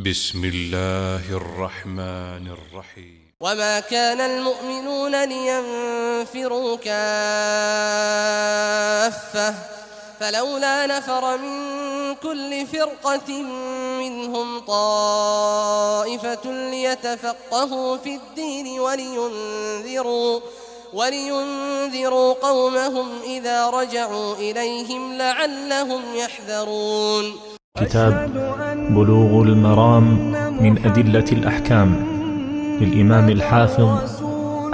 بسم الله الرحمن الرحيم. وما كان المؤمنون لينفروا كافة فلولا نفر من كل فرقة منهم طائفة ليتفقهوا في الدين ولينذروا قومهم إذا رجعوا إليهم لعلهم يحذرون. كتاب بلوغ المرام من أدلة الأحكام للإمام الحافظ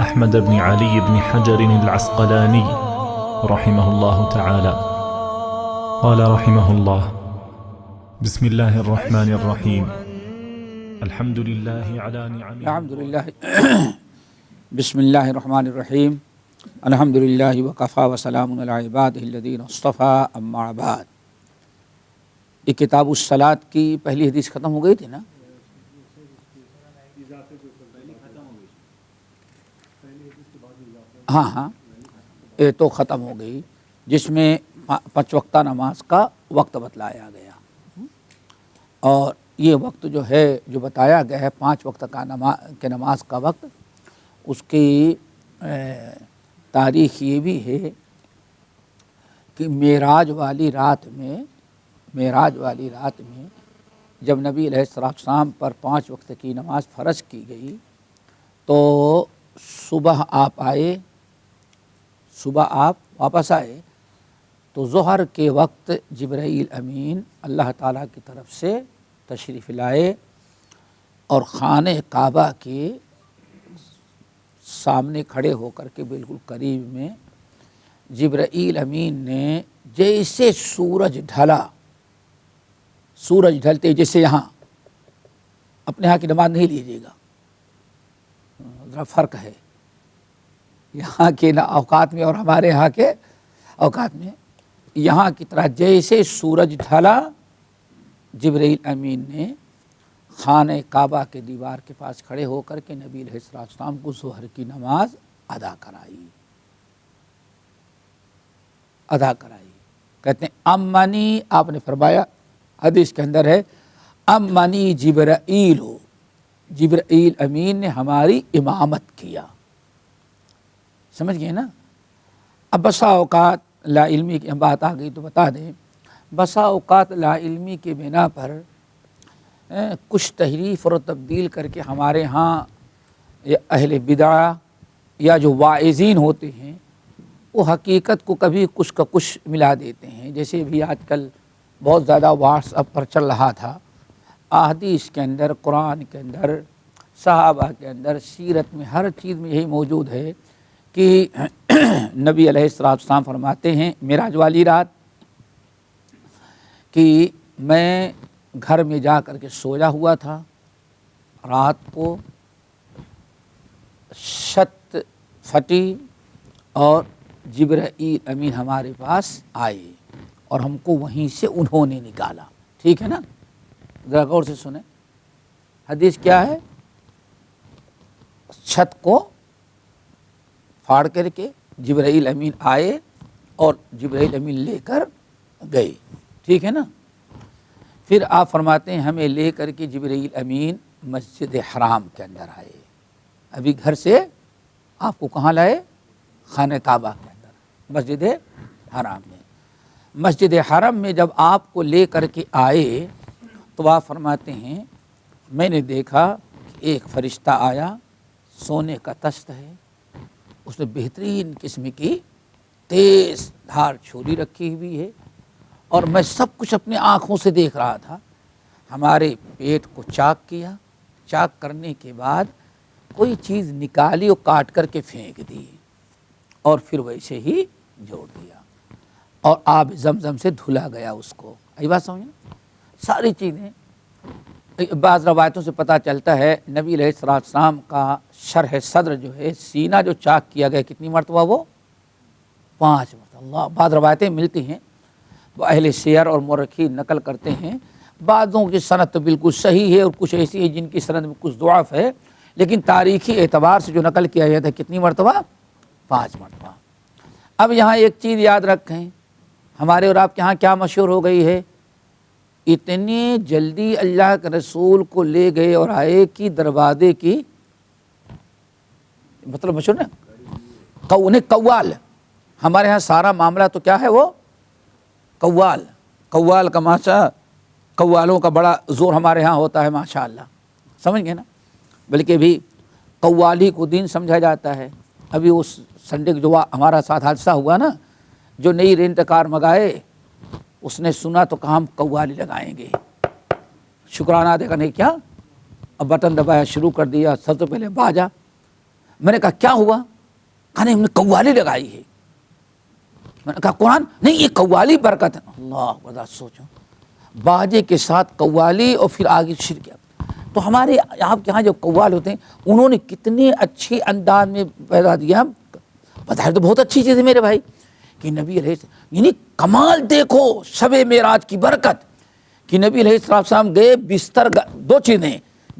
أحمد بن علي بن حجر العسقلاني رحمه الله تعالى. قال رحمه الله: بسم الله الرحمن الرحيم. الحمد لله على نعمه. الحمد لله. بسم الله الرحمن الرحيم. الحمد لله وكفى وسلام على عباده الذين اصطفى أما بعد. یہ کتاب الصلاۃ کی پہلی حدیث ختم ہو گئی تھی نا؟ ہاں یہ تو ختم ہو گئی، جس میں 5 وقتہ نماز کا وقت بتلایا گیا، اور یہ وقت جو ہے جو بتایا گیا ہے 5 وقت کا نماز کا وقت، اس کی تاریخ یہ بھی ہے کہ معراج والی رات میں جب نبی علیہ السلام پر 5 وقت کی نماز فرض کی گئی تو صبح آپ واپس آئے تو ظہر کے وقت جبرائیل امین اللہ تعالیٰ کی طرف سے تشریف لائے اور خانہ کعبہ کے سامنے کھڑے ہو کر کے بالکل قریب میں جبرائیل امین نے جیسے سورج ڈھلتے، جیسے یہاں اپنے ہاں کی نماز نہیں لیجیے گا، ذرا فرق ہے یہاں کے اوقات میں اور ہمارے ہاں کے اوقات میں، یہاں کی طرح جیسے سورج ڈھلا جبرائیل امین نے خانہ کعبہ کے دیوار کے پاس کھڑے ہو کر کے نبی علیہ السلام کو ظہر کی نماز ادا کرائی۔ کہتے ہیں امنی، آپ نے فرمایا حدیث کے اندر ہے امنی جبرائیل امین نے ہماری امامت کیا۔ سمجھ گئے نا؟ اب بسا اوقات لا علمی کی بات آ گئی تو بتا دیں، بسا اوقات لا علمی کے بنا پر کچھ تحریف اور تبدیل کر کے ہمارے ہاں اہل بدع یا جو واعظین ہوتے ہیں وہ حقیقت کو کبھی کچھ کا کچھ ملا دیتے ہیں، جیسے بھی آج کل بہت زیادہ واٹس ایپ پر چل رہا تھا، احادیث کے اندر، قرآن کے اندر، صحابہ کے اندر، سیرت میں، ہر چیز میں یہی موجود ہے کہ نبی علیہ السلام فرماتے ہیں معراج والی رات کہ میں گھر میں جا کر کے سویا ہوا تھا، رات کو چھت پھٹی اور جبرائیل امین ہمارے پاس آئے اور ہم کو وہیں سے انہوں نے نکالا۔ ٹھیک ہے نا؟ ذرا غور سے سنیں، حدیث کیا ہے؟ چھت کو پھاڑ کر کے جبرائیل امین آئے اور جبرائیل امین لے کر گئے۔ ٹھیک ہے نا؟ پھر آپ فرماتے ہیں ہمیں لے کر کے جبرائیل امین مسجد حرام کے اندر آئے۔ ابھی گھر سے آپ کو کہاں لائے؟ خانہ کعبہ کے اندر، مسجد حرام میں۔ مسجد حرم میں جب آپ کو لے کر کے آئے تو آپ فرماتے ہیں میں نے دیکھا کہ ایک فرشتہ آیا، سونے کا تخت ہے، اس نے بہترین قسم کی تیز دھار چھری رکھی ہوئی ہے، اور میں سب کچھ اپنی آنکھوں سے دیکھ رہا تھا۔ ہمارے پیٹ کو چاک کیا، چاک کرنے کے بعد کوئی چیز نکالی اور کاٹ کر کے پھینک دی اور پھر ویسے ہی جوڑ دیا، اور آب زمزم سے دھلا گیا اس کو۔ یہ بات سمجھیں؟ ساری چیزیں بعض روایتوں سے پتہ چلتا ہے نبی علیہ السلام کا شرح صدر جو ہے، سینہ جو چاک کیا گیا، کتنی مرتبہ؟ وہ 5 مرتبہ۔ اللہ، بعض روایتیں ملتی ہیں، وہ اہل سیر اور مورخین نقل کرتے ہیں، بعضوں کی سند تو بالکل صحیح ہے اور کچھ ایسی ہے جن کی سند میں کچھ ضعف ہے، لیکن تاریخی اعتبار سے جو نقل کیا گیا تھا کتنی مرتبہ؟ 5 مرتبہ۔ اب یہاں ایک چیز یاد رکھیں، ہمارے اور آپ کے ہاں کیا مشہور ہو گئی ہے؟ اتنی جلدی اللہ کے رسول کو لے گئے اور آئے کہ دروازے کی مطلب مشہور نا قوال، ہمارے ہاں سارا معاملہ تو کیا ہے وہ قوال کا ماشاء، قوالوں کا بڑا زور ہمارے ہاں ہوتا ہے ماشاء اللہ، سمجھ گئے نا، بلکہ بھی قوالی کو دین سمجھا جاتا ہے۔ ابھی اس سنڈے جو ہمارا ساتھ حادثہ ہوا نا، جو نئی رینٹ کار منگائے اس نے سنا تو کہا ہم قوالی لگائیں گے، شکرانہ ادا کرنے کیا، اب بٹن دبایا، شروع کر دیا، سب سے پہلے باجا۔ میں نے کہا کیا ہوا؟ کہا نہیں ہم نے قوالی لگائی ہے۔ میں نے کہا قرآن نہیں، یہ قوالی برکت ہے۔ اللہ بڑا سوچو، باجے کے ساتھ قوالی اور پھر آگے شرک۔ تو ہمارے آپ کے ہاں جو قوال ہوتے ہیں انہوں نے کتنے اچھے انداز میں پیدا دیا، بظاہر تو بہت اچھی چیز ہے میرے بھائی کہ نبی علیہ السلام، یعنی کمال دیکھو شب معراج کی برکت کہ نبی علیہ السلام گئے، بستر، دو چیزیں،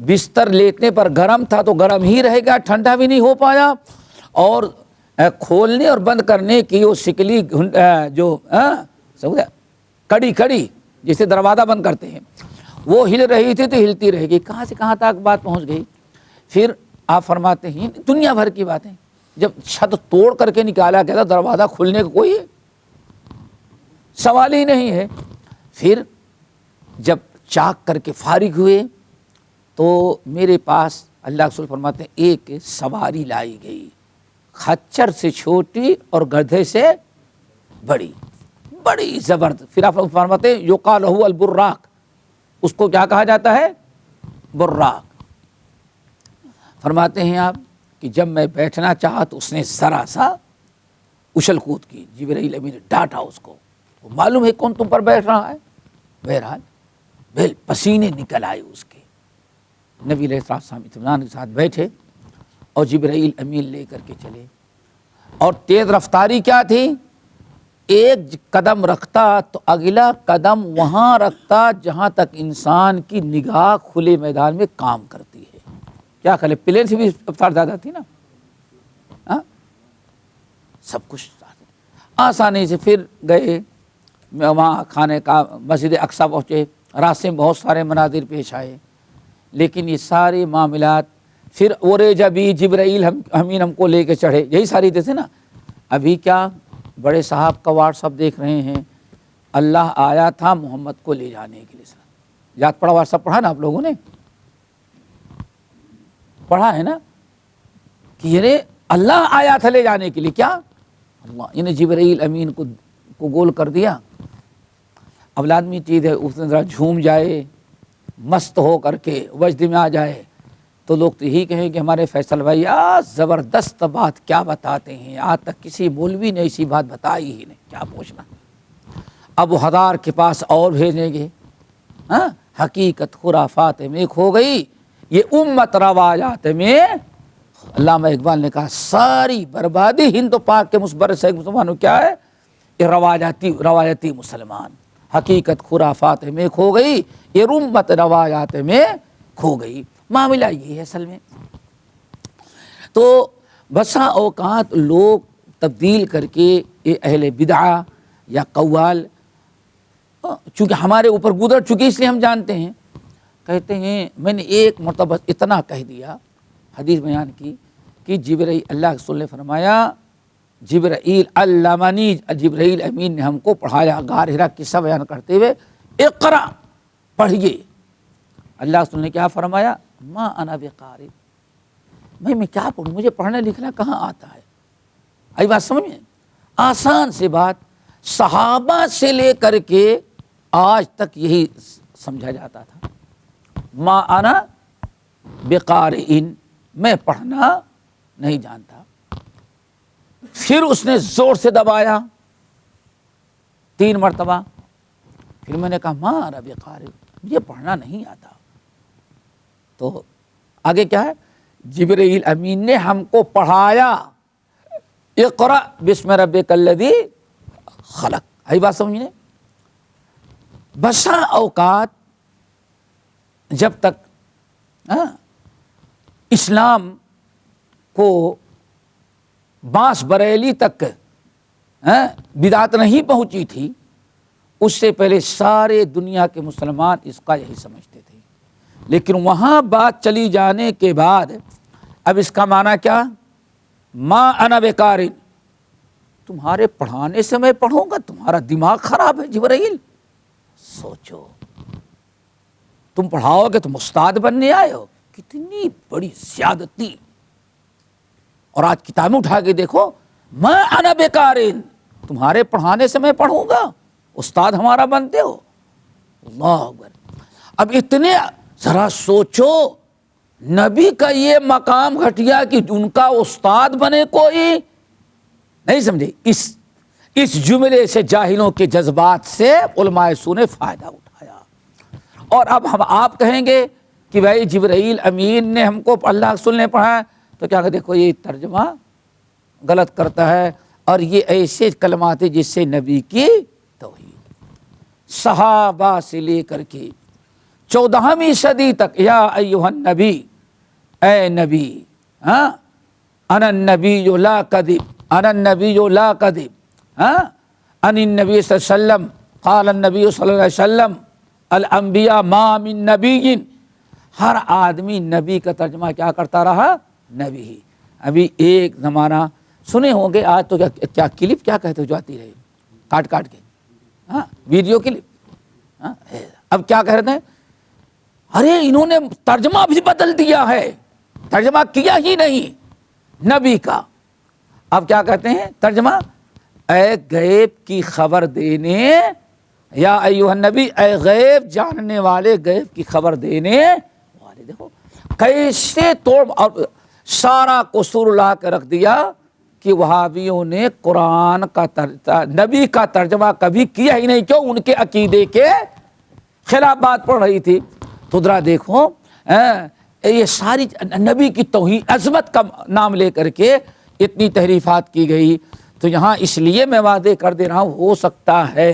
بستر لیٹنے پر گرم تھا تو گرم ہی رہے گا، ٹھنڈا بھی نہیں ہو پایا، اور کھولنے اور بند کرنے کی وہ سکلی جو کڑی جسے دروازہ بند کرتے ہیں وہ ہل رہی تھی تو ہلتی رہے گی، کہاں سے کہاں تک بات پہنچ گئی۔ پھر آپ فرماتے ہیں دنیا بھر کی باتیں، جب چھت توڑ کر کے نکالا گیا تو دروازہ کھلنے کا کوئی سوال ہی نہیں ہے۔ پھر جب چاک کر کے فارغ ہوئے تو میرے پاس اللہ رسول فرماتے ہیں ایک سواری لائی گئی، خچر سے چھوٹی اور گدھے سے بڑی زبردست۔ پھر آپ فرماتے ہیں یقال له البراق، اس کو کیا کہا جاتا ہے؟ براق۔ فرماتے ہیں آپ کہ جب میں بیٹھنا چاہا تو اس نے ذرا سا اچھل کود کی، جبرائیل امین نے ڈانٹا اس کو، معلوم ہے کون تم پر بیٹھ رہا ہے؟ بہرحال پسینے نکل آئے اس کے۔ نبی علیہ السلام اطمینان کے ساتھ بیٹھے اور جبرائیل امین لے کر کے چلے، اور تیز رفتاری کیا تھی؟ ایک قدم رکھتا تو اگلا قدم وہاں رکھتا جہاں تک انسان کی نگاہ کھلے میدان میں کام کرتی ہے۔ کیا کھلے پلین سے بھی رفتار زیادہ تھی نا، سب کچھ آسانی سے۔ پھر گئے وہاں کھانے کا، مسجد اقصی پہنچے، راستے میں بہت سارے مناظر پیش آئے، لیکن یہ سارے معاملات پھر اورے جبھی جبرائیل امین ہم کو لے کے چڑھے، یہی ساری تھے نا۔ ابھی کیا بڑے صاحب کا واٹس اپ دیکھ رہے ہیں، اللہ آیا تھا محمد کو لے جانے کے لیے۔ یاد پڑا واٹس اپ پڑھا نا آپ لوگوں نے؟ پڑھا ہے نا کہ یہ اللہ آیا تھا لے جانے کے لیے، کیا اللہ انہیں جبرائیل امین کو گول کر دیا۔ اب لازمی چیز ہے اس نے ذرا جھوم جائے، مست ہو کر کے وجد میں آ جائے تو لوگ تو یہی کہیں کہ ہمارے فیصل بھائی زبردست بات کیا بتاتے ہیں، آج تک کسی مولوی نے ایسی بات بتائی ہی نہیں، کیا پوچھنا۔ اب وہ ہزار کے پاس اور بھیجیں گے، حقیقت خرافات میں کھو گئی، یہ امت روایات میں۔ علامہ اقبال نے کہا ساری بربادی ہند و پاک کے مسلمانوں کیا ہے؟ یہ روایتی مسلمان، حقیقت خرافات میں کھو گئی، یہ امت روایات میں کھو گئی۔ معاملہ یہ ہے اصل میں۔ تو بسا اوقات لوگ تبدیل کر کے اہل بدعہ یا قوال، چونکہ ہمارے اوپر گزر چکی اس لیے ہم جانتے ہیں، کہتے ہیں میں نے ایک مرتبہ اتنا کہہ دیا، حدیث بیان کی کہ جبرائیل، اللہ کے رسول نے فرمایا جبرائیل علمنی، جبرائیل امین نے ہم کو پڑھایا، غار حرا قصہ بیان کرتے ہوئے، اقرا پڑھیے۔ اللہ رسول نے کیا فرمایا؟ ما انا بقاری، میں کیا پڑھوں، مجھے پڑھنا لکھنا کہاں آتا ہے۔ آئی بات سمجھ میں؟ آسان سی بات، صحابہ سے لے کر کے آج تک یہی سمجھا جاتا تھا، ما انا بقارئن، میں پڑھنا نہیں جانتا۔ پھر اس نے زور سے دبایا 3 مرتبہ، پھر میں نے کہا ما انا بقارئ، مجھے پڑھنا نہیں آتا۔ تو آگے کیا ہے؟ جبرائیل امین نے ہم کو پڑھایا، اقرأ بسم ربک الذی خلق۔ آئی بات سمجھنے؟ بسا اوقات جب تک اسلام کو بانس بریلی تک بدعت نہیں پہنچی تھی، اس سے پہلے سارے دنیا کے مسلمان اس کا یہی سمجھتے تھے، لیکن وہاں بات چلی جانے کے بعد اب اس کا معنی کیا؟ ما انا بقارئ، تمہارے پڑھانے سے میں پڑھوں گا؟ تمہارا دماغ خراب ہے جبرائیل؟ سوچو، تم پڑھاؤ گے تم استاد بننے آئے ہو؟ کتنی بڑی زیادتی! اور آج کتابیں اٹھا کے دیکھو، ما انا بقارئ، تمہارے پڑھانے سے میں پڑھوں گا، استاد ہمارا بنتے ہو؟ اللہ اکبر! اب اتنے ذرا سوچو، نبی کا یہ مقام گھٹیا کہ ان کا استاد بنے کوئی نہیں سمجھے؟ اس جملے سے جاہلوں کے جذبات سے علماء سو نے فائدہ اٹھایا۔ اور اب ہم آپ کہیں گے کہ بھائی جبرائیل امین نے ہم کو اللہ رسول نے پڑھایا، تو کیا کہ دیکھو یہ ترجمہ غلط کرتا ہے، اور یہ ایسے کلمات ہیں جس سے نبی کی توہین۔ صحابہ سے لے کر کے 14ویں صدی تک یا ایھا النبی، اے نبی، ہاں، انا النبی لا کذب، انا النبی لا کذب، ہاں، ان النبی صلی اللہ علیہ وسلم قال النبی صلی اللہ علیہ وسلم الانبیاء ما من نبی، ہر آدمی نبی کا ترجمہ کیا کرتا رہا؟ نبی ہی۔ ابھی ایک زمانہ سنے ہوں گے، آج تو کیا کلپ کیا کہتے ہو جو آتی رہے کاٹ کاٹ کے، ہاں، ویڈیو کلپ، ہاں، اب کیا کہہ رہے ہیں؟ ارے انہوں نے ترجمہ بھی بدل دیا ہے، ترجمہ کیا ہی نہیں نبی کا۔ اب کیا کہتے ہیں ترجمہ؟ اے غیب کی خبر دینے، یا ایھا النبی، اے غیب جاننے والے، غیب کی خبر دینے والے۔ دیکھو کیسے توڑ، اور سارا قصور لا کے رکھ دیا کہ وہابیوں نے قرآن کا نبی کا ترجمہ کبھی کیا ہی نہیں، کیوں؟ ان کے عقیدے کے خلاف بات پڑھ رہی تھی۔ تو ذرا دیکھو یہ ساری نبی کی توہین، عظمت کا نام لے کر کے اتنی تحریفات کی گئی۔ تو یہاں اس لیے میں واضح کر دے رہا ہوں، ہو سکتا ہے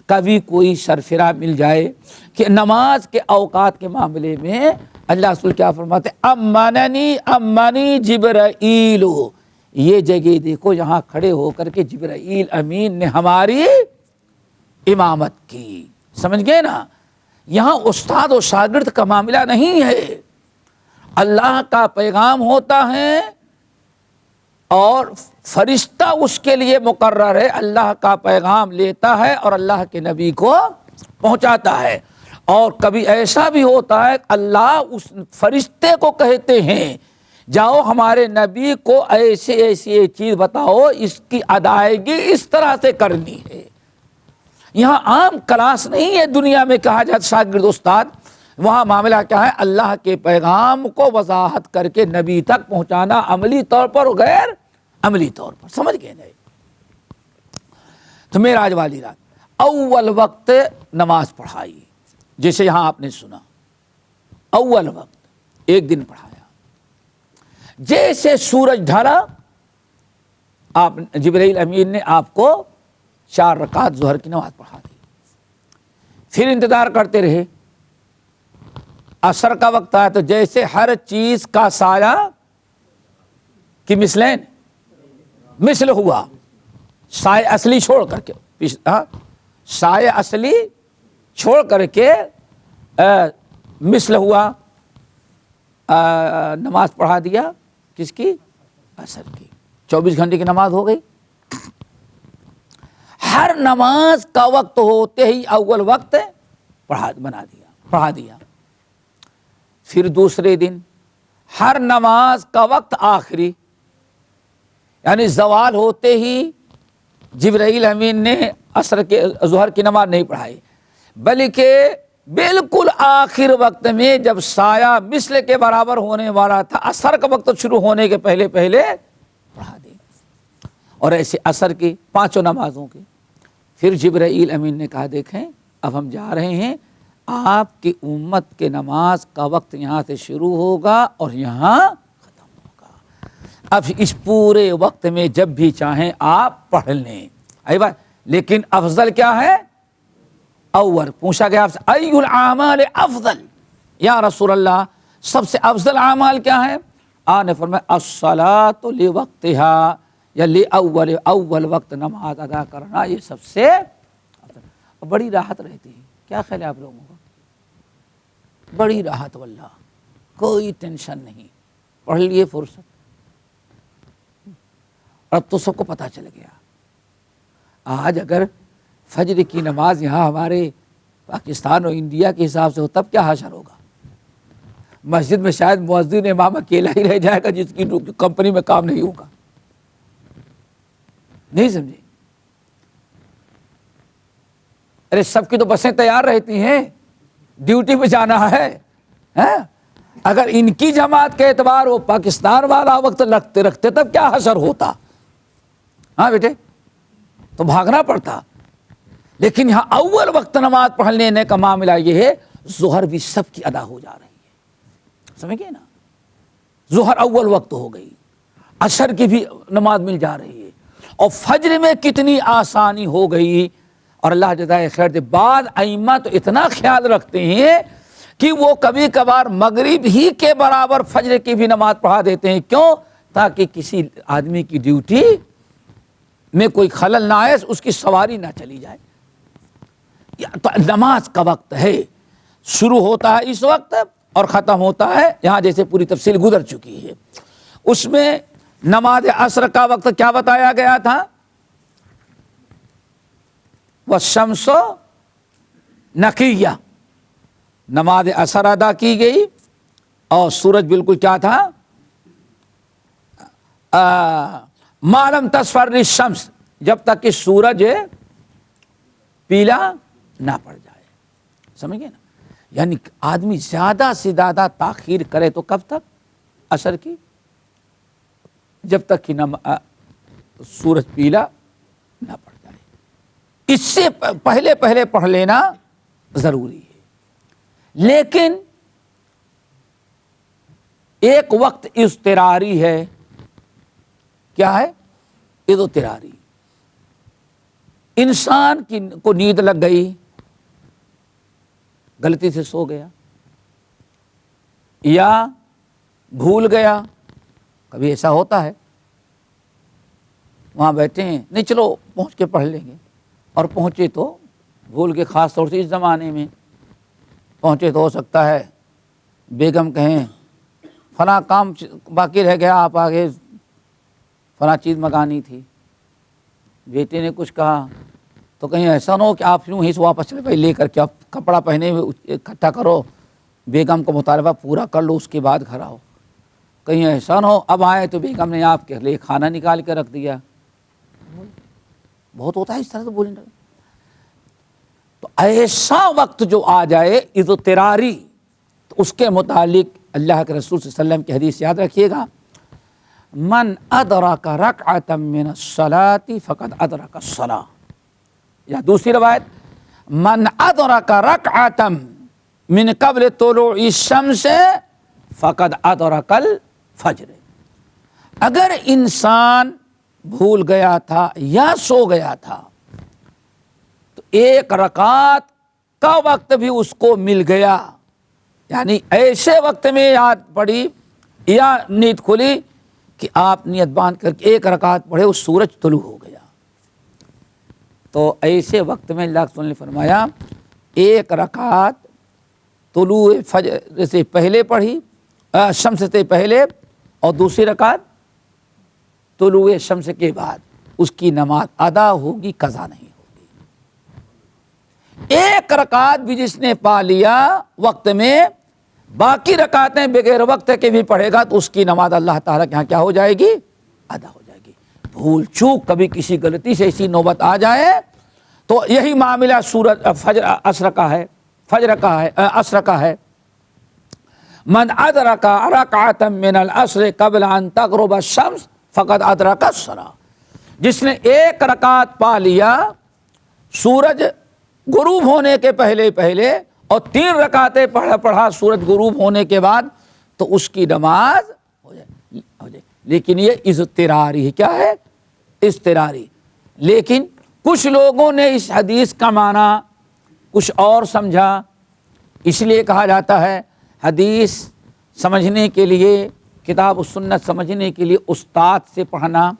کبھی کوئی سرفراہ مل جائے کہ نماز کے اوقات کے معاملے میں اللہ رسول کیا فرماتے ہیں؟ امانی جبرائیل، یہ جگہ دیکھو یہاں کھڑے ہو کر کے جبرائیل امین نے ہماری امامت کی۔ سمجھ گئے نا؟ یہاں استاد و شاگرد کا معاملہ نہیں ہے، اللہ کا پیغام ہوتا ہے اور فرشتہ اس کے لیے مقرر ہے، اللہ کا پیغام لیتا ہے اور اللہ کے نبی کو پہنچاتا ہے۔ اور کبھی ایسا بھی ہوتا ہے اللہ اس فرشتے کو کہتے ہیں جاؤ ہمارے نبی کو ایسی ایسی چیز بتاؤ، اس کی ادائیگی اس طرح سے کرنی ہے۔ یہاں عام کلاس نہیں ہے دنیا میں کہا جاتا شاگرد استاد، وہاں معاملہ کیا ہے؟ اللہ کے پیغام کو وضاحت کر کے نبی تک پہنچانا، عملی طور پر اور غیر عملی طور پر۔ سمجھ گئے نہیں؟ تو معراج والی رات اول وقت نماز پڑھائی، جیسے یہاں آپ نے سنا اول وقت ایک دن پڑھایا، جیسے سورج ڈھلا آپ جبرائیل امین نے آپ کو 4 رکعت ظہر کی نماز پڑھا دی۔ پھر انتظار کرتے رہے، عصر کا وقت آیا تو جیسے ہر چیز کا سایہ کی مثل ہوا، سایہ اصلی چھوڑ کر کے، سایہ اصلی چھوڑ کر کے مثل ہوا، نماز پڑھا دیا، کس کی؟ عصر کی۔ 24 گھنٹے کی نماز ہو گئی۔ ہر نماز کا وقت ہوتے ہی اول وقت پڑھا دیا۔ پھر دوسرے دن ہر نماز کا وقت آخری، یعنی زوال ہوتے ہی جبرائیل امین نے عصر کے ظہر کی نماز نہیں پڑھائی، بلکہ بالکل آخر وقت میں جب سایہ مثل کے برابر ہونے والا تھا، عصر کا وقت شروع ہونے کے پہلے پڑھا دی۔ اور ایسے عصر کی 5 نمازوں کی۔ پھر جبرائیل امین نے کہا دیکھیں اب ہم جا رہے ہیں، آپ کی امت کے نماز کا وقت یہاں سے شروع ہوگا اور یہاں ختم ہوگا، اب اس پورے وقت میں جب بھی چاہیں آپ پڑھ لیں۔ لیکن افضل کیا ہے؟ اول پوچھا گیا آپ سے ای الاعمال افضل، یا رسول اللہ سب سے افضل اعمال کیا ہے؟ آپ نے فرمایا الصلاۃ لوقتها، یا اول وقت نماز ادا کرنا، یہ سب سے افضل۔ بڑی راحت رہتی ہے. کیا خیال ہے آپ لوگوں کا؟ بڑی راحت واللہ، کوئی ٹینشن نہیں، پڑھ لیے فرصت. اب تو سب کو پتہ چل گیا. آج اگر فجر کی نماز یہاں ہمارے پاکستان اور انڈیا کے حساب سے ہو تب کیا حشر ہوگا. مسجد میں شاید مؤذن امام اکیلا ہی رہ جائے گا جس کی کمپنی میں کام نہیں ہوگا. نہیں سمجھے؟ ارے سب کی تو بسیں تیار رہتی ہیں، ڈیوٹی پہ جانا ہے. اگر ان کی جماعت کے اعتبار وہ پاکستان والا وقت رکھتے تب کیا حشر ہوتا. ہاں بیٹے، تو بھاگنا پڑتا. لیکن یہاں اول وقت نماز پڑھ لینے کا معاملہ یہ ہے، ظہر بھی سب کی ادا ہو جا رہی ہے. سمجھ گئے نا؟ ظہر اول وقت ہو گئی، عصر کی بھی نماز مل جا رہی ہے، اور فجر میں کتنی آسانی ہو گئی. اور اللہ جزائے خیر دے. بعض ائمہ تو اتنا خیال رکھتے ہیں کہ وہ کبھی کبھار مغرب ہی کے برابر فجر کی بھی نماز پڑھا دیتے ہیں. کیوں؟ تاکہ کسی آدمی کی ڈیوٹی میں کوئی خلل نہ آئے، اس کی سواری نہ چلی جائے. تو نماز کا وقت ہے، شروع ہوتا ہے اس وقت اور ختم ہوتا ہے یہاں جیسے پوری تفصیل گزر چکی ہے. اس میں نماز عصر کا وقت کیا بتایا گیا تھا؟ والشمس نقیہ، نماز عصر ادا کی گئی اور سورج بالکل کیا تھا؟ ما لم تصفر الشمس، جب تک کہ سورج پیلا نہ پڑ جائے. سمجھ گئے نا؟ یعنی آدمی زیادہ سے زیادہ تاخیر کرے تو کب تک؟ عصر کی، جب تک کہ سورج پیلا نہ پڑ جائے. اس سے پہلے پڑھ لینا ضروری ہے. لیکن ایک وقت اضطراری ہے. کیا ہے؟ اضطراری. انسان کو نیند لگ گئی، غلطی سے سو گیا یا بھول گیا. کبھی ایسا ہوتا ہے، وہاں بیٹھے ہیں، نہیں چلو پہنچ کے پڑھ لیں گے، اور پہنچے تو بھول کے. خاص طور سے اس زمانے میں پہنچے تو ہو سکتا ہے بیگم کہیں فلاں کام باقی رہ گیا، آپ آگے فلاں چیز منگانی تھی. بیٹے نے کچھ کہا تو کہیں ایسا نہ ہو کہ آپ یوں ہی سے واپس چلے بھائی لے کر کے، آپ کپڑا پہنے ہوئے اکٹھا کرو، بیگم کا مطالبہ پورا کر لو، اس کے بعد گھر آؤ. کہیں ایسا نہ ہو اب آئے تو بیگم نے آپ کے لیے کھانا نکال کے رکھ دیا. بہت ہوتا ہے اس طرح سے بولنے. تو ایسا وقت جو آ جائے اضطراری، تو اس کے متعلق اللہ کے رسول صلی اللہ علیہ وسلم کی حدیث یاد رکھیے گا، من ادرک رکعۃ من الصلاۃ فقد ادرک الصلاۃ. یا دوسری روایت، من ادرک رکعۃ من قبل طلوع الشمس فقد ادرک الفجر. اگر انسان بھول گیا تھا یا سو گیا تھا تو ایک رکعت کا وقت بھی اس کو مل گیا. یعنی ایسے وقت میں یاد پڑی یا نیند کھلی کہ آپ نیت باندھ کر کے ایک رکعت پڑھے، اس سورج طلوع ہو گیا. تو ایسے وقت میں اللہ کے رسول نے فرمایا ایک رکعت طلوع فجر سے پہلے پڑھی، شمس سے پہلے، اور دوسری رکعت طلوع شمس کے بعد، اس کی نماز ادا ہوگی، قضا نہیں ہوگی. ایک رکعت بھی جس نے پا لیا وقت میں، باقی رکعتیں بغیر وقت کے بھی پڑھے گا تو اس کی نماز اللہ تعالیٰ کے یہاں کیا ہو جائے گی؟ ادا ہو جائے گی. بھول چوک کبھی کسی غلطی سے ایسی نوبت آ جائے تو یہی معاملہ سورج فجر عصر کا ہے، عصر کا ہے. من ادرک رکعۃ من العصر قبل ان تغرب الشمس فقد ادرک الصلاۃ. جس نے ایک رکعت پا لیا سورج غروب ہونے کے پہلے اور 3 رکعتیں پڑھا سورج غروب ہونے کے بعد، تو اس کی نماز ہو جائے. لیکن یہ اضطراری ہے. کیا ہے؟ اضطراری. لیکن کچھ لوگوں نے اس حدیث کا معنی کچھ اور سمجھا. اس لیے کہا جاتا ہے حدیث سمجھنے کے لیے، کتاب و سنت سمجھنے کے لیے استاد سے پڑھنا،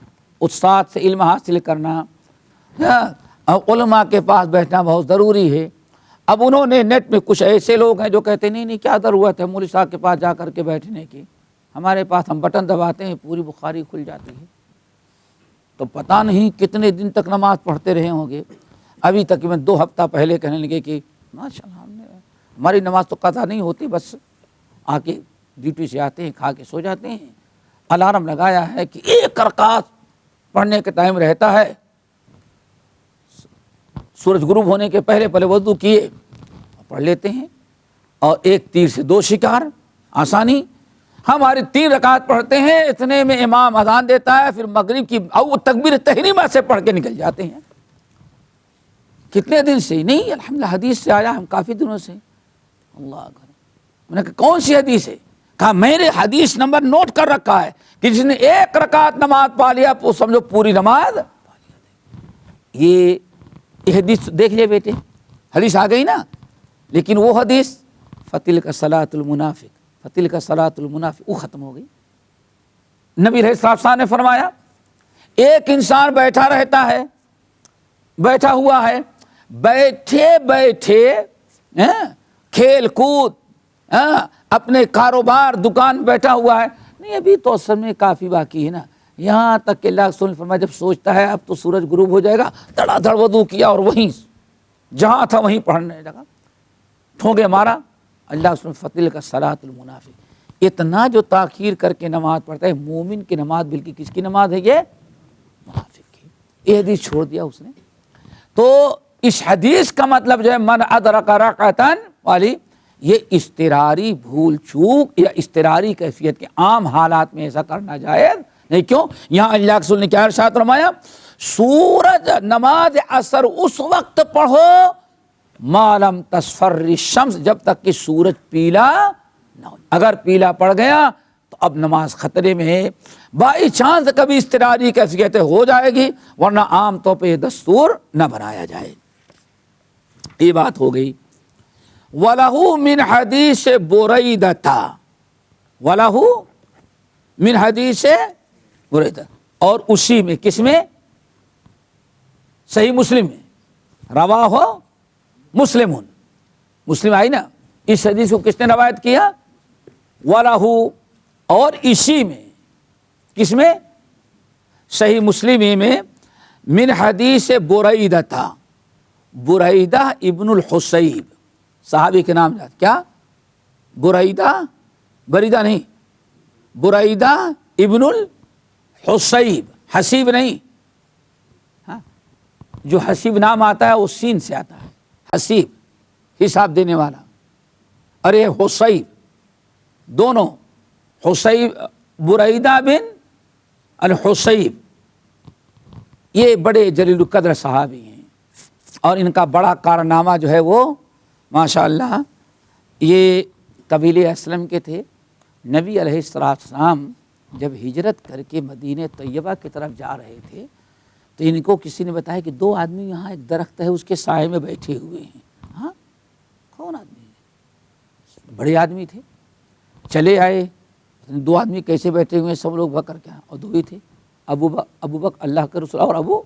استاد سے علم حاصل کرنا. اور علماء کے پاس بیٹھنا بہت ضروری ہے۔ اب انہوں نے نیٹ میں کچھ ایسے لوگ ہیں جو کہتے ہیں نہیں کیا ضرورت ہے مولوی صاحب کے پاس جا کر کے بیٹھنے کی، ہمارے پاس ہم بٹن دباتے ہیں پوری بخاری کھل جاتی ہے۔ تو پتہ نہیں کتنے دن تک نماز پڑھتے رہے ہوں گے۔ ابھی تقریباً 2 ہفتہ پہلے کہنے لگے کہ ماشاءاللہ ہماری نماز تو قضا نہیں ہوتی، بس آ کے ڈیوٹی سے آتے ہیں کھا کے سو جاتے ہیں، الارم لگایا ہے کہ 1 رکعت پڑھنے کا ٹائم رہتا ہے، سورج غروب ہونے کے پہلے وضو کیے پڑھ لیتے ہیں، اور 1 تیر سے 2 شکار، آسانی۔ ہماری 3 رکعت پڑھتے ہیں، اتنے میں امام اذان دیتا ہے، پھر مغرب کی تکبیر تحریمہ سے پڑھ کے نکل جاتے ہیں۔ کتنے دن سے نہیں، الحمدللہ حدیث سے آیا، ہم کافی دنوں سے۔ اللہ اکبر۔ میں نے کہا کون سی حدیث ہے؟ کہا میں نے حدیث نمبر نوٹ کر رکھا ہے کہ جس نے 1 رکعت نماز پا لیا وہ سمجھو پوری نماز پا لیا۔ یہ حدیث دیکھ لے بیٹے، حدیث آ گئی نا، لیکن وہ حدیث فتلک صلاۃ المنافق، فتلک صلاۃ المنافق، وہ ختم ہو گئی۔ نبی علیہ السلام نے فرمایا ایک انسان بیٹھا رہتا ہے، بیٹھا ہوا ہے، بیٹھے بیٹھے کھیل کود، اپنے کاروبار دکان بیٹھا ہوا ہے، نہیں ابھی تو اصل میں کافی باقی ہے نا، یہاں تک کہ اللہ رسول نے فرمایا جب سوچتا ہے اب تو سورج غروب ہو جائے گا، دھڑا دھڑ وضو کیا اور وہیں جہاں تھا وہیں پڑھنے لگا، ٹھونگے مارا۔ اللہ رسول فتل کا صلاۃ المنافق، اتنا جو تاخیر کر کے نماز پڑھتا ہے، مومن کی نماز بلکہ کس کی نماز ہے؟ یہ منافق کی۔ یہ حدیث چھوڑ دیا اس نے۔ تو اس حدیث کا مطلب جو ہے من ادرک رکعتن والی، یہ اضطراری بھول چوک یا اضطراری کیفیت کے عام حالات میں ایسا کرنا جائز نہیں۔ کیوں؟ یہاں اللہ کے رسول نے کیا ارشاد فرمایا؟ سورج نماز عصر اس وقت پڑھو ما لم تصفر الشمس، جب تک کہ سورج پیلا نہ ہو۔ اگر پیلا پڑ گیا تو اب نماز خطرے میں ہے، بائی چانس کبھی اضطراری کیفیت ہو جائے گی، ورنہ عام طور پہ یہ دستور نہ بنایا جائے۔ یہ بات ہو گئی۔ وَلَهُ مِنْ حَدِيثِ بُرَيْدَةَ، وَلَهُ مِنْ حَدِيثِ بُرَيْدَةَ، اور اسی میں کس میں؟ صحیح مسلم میں، رواہ مسلم، مسلم آئی نا، اس حدیث کو کس نے روایت کیا؟ وَلَهُ، اور اسی میں کس میں؟ صحیح مسلم میں، من حدیث بُرَيْدَةَ، بریدہ ابن الحصیب، صحابی کے نام یاد کیا؟ بریدہ، بریدہ نہیں، بریدہ ابن الحصیب، حسیب نہیں، ہاں جو حسیب نام آتا ہے وہ سین سے آتا ہے، حسیب حساب دینے والا، ارے حصیب، دونوں حصیب، بریدہ بن الحصیب، یہ بڑے جلیل القدر صحابی ہیں، اور ان کا بڑا کارنامہ جو ہے وہ ماشاءاللہ، یہ قبیلہ اسلم کے تھے۔ نبی علیہ السلام جب ہجرت کر کے مدینہ طیبہ کی طرف جا رہے تھے تو ان کو کسی نے بتایا کہ 2 آدمی یہاں ایک درخت ہے اس کے سائے میں بیٹھے ہوئے ہیں۔ ہاں کون آدمی ہے؟ بڑے آدمی تھے۔ چلے آئے، 2 آدمی کیسے بیٹھے ہوئے ہیں؟ سب لوگ بکر کیا، اور 2 ہی تھے، ابو بکر اللہ کے رسول اور ابو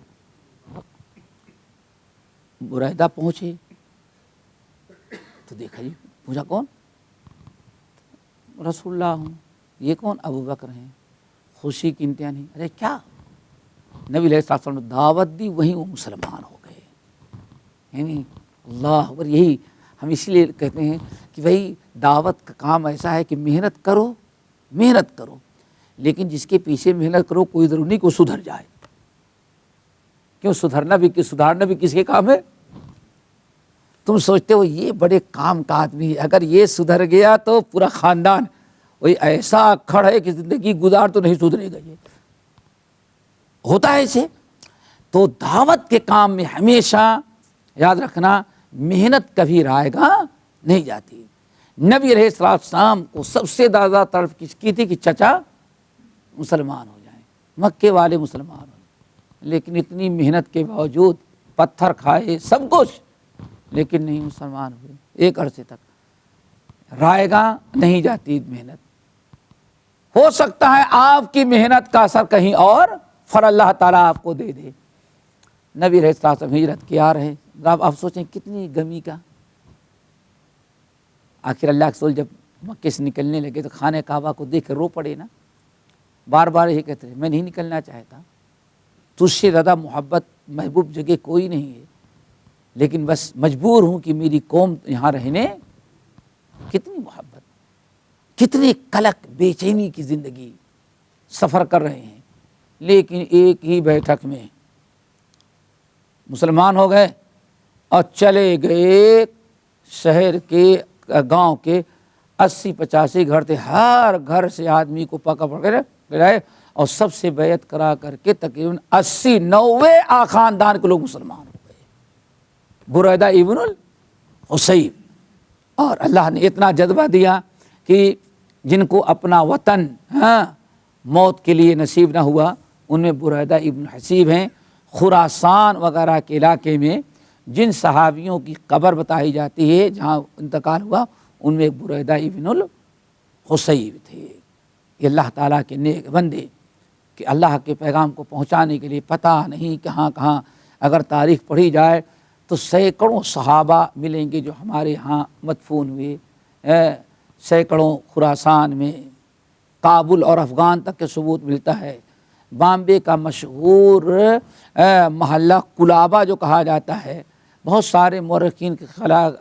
بریدہ پہنچے تو دیکھا، جی پوچھا کون؟ رسول اللہ ہوں۔ یہ کون؟ ابو بکر ہیں۔ خوشی کی انتہا نہیں۔ ارے کیا؟ نبی علیہ السلام نے دعوت دی، وہیں وہ مسلمان ہو گئے۔ یعنی اللہ اکبر، یہی ہم اسی لیے کہتے ہیں کہ بھائی دعوت کا کام ایسا ہے کہ محنت کرو، محنت کرو، لیکن جس کے پیچھے محنت کرو کوئی ضرور نہیں کہ وہ سدھر جائے۔ کیوں؟ سدھرنا بھی کس کے کام ہے؟ تم سوچتے ہو یہ بڑے کام کا آدمی ہے، اگر یہ سدھر گیا تو پورا خاندان وہی ایسا اکھڑ ہے کہ زندگی گزار تو نہیں سدھرے گا۔ یہ ہوتا ہے ایسے۔ تو دعوت کے کام میں ہمیشہ یاد رکھنا محنت کبھی رائے گا نہیں جاتی۔ نبی علیہ السلام کو سب سے زیادہ طرف کس کی تھی کہ چچا مسلمان ہو جائیں، مکے والے مسلمان ہو جائیں، لیکن اتنی محنت کے باوجود پتھر کھائے سب کچھ، لیکن نہیں مسلمان ہوئے ایک عرصے تک۔ رائے گا نہیں جاتی محنت۔ ہو سکتا ہے آپ کی محنت کا اثر کہیں اور فر اللہ تعالیٰ آپ کو دے دے۔ نبی علیہ السلام ہجرت کے آ رہے ہیں. آپ سوچیں کتنی گمی کا. آخر اللہ کے رسول جب مکے سے نکلنے لگے تو خانہ کعبہ کو دیکھ کر رو پڑے نا. بار بار یہ کہتے ہیں میں نہیں نکلنا چاہتا, تجھ سے زیادہ محبت محبوب جگہ کوئی نہیں ہے, لیکن بس مجبور ہوں کہ میری قوم یہاں رہنے. کتنی محبت, کتنی قلق بے چینی کی زندگی سفر کر رہے ہیں, لیکن ایک ہی بیٹھک میں مسلمان ہو گئے اور چلے گئے. شہر کے گاؤں کے 80-85 گھر تھے, ہر گھر سے آدمی کو پکڑ کر لائے اور سب سے بیعت کرا کر کے تقریباً 80-90 خاندان کے لوگ مسلمان ہو گئے. بریدہ ابن الحصیب. اور اللہ نے اتنا جذبہ دیا کہ جن کو اپنا وطن موت کے لیے نصیب نہ ہوا, ان میں بریدہ ابن الحصیب ہیں. خراسان وغیرہ کے علاقے میں جن صحابیوں کی قبر بتائی جاتی ہے جہاں انتقال ہوا, ان میں بریدہ ابن الحصیب تھے. یہ اللہ تعالیٰ کے نیک بندے کہ اللہ کے پیغام کو پہنچانے کے لیے پتہ نہیں کہاں کہاں اگر تاریخ پڑھی جائے تو سینکڑوں صحابہ ملیں گے جو ہمارے ہاں مدفون ہوئے. سینکڑوں خراسان میں, کابل اور افغان تک کے ثبوت ملتا ہے. بامبے کا مشہور محلہ کلابہ جو کہا جاتا ہے, بہت سارے مورخین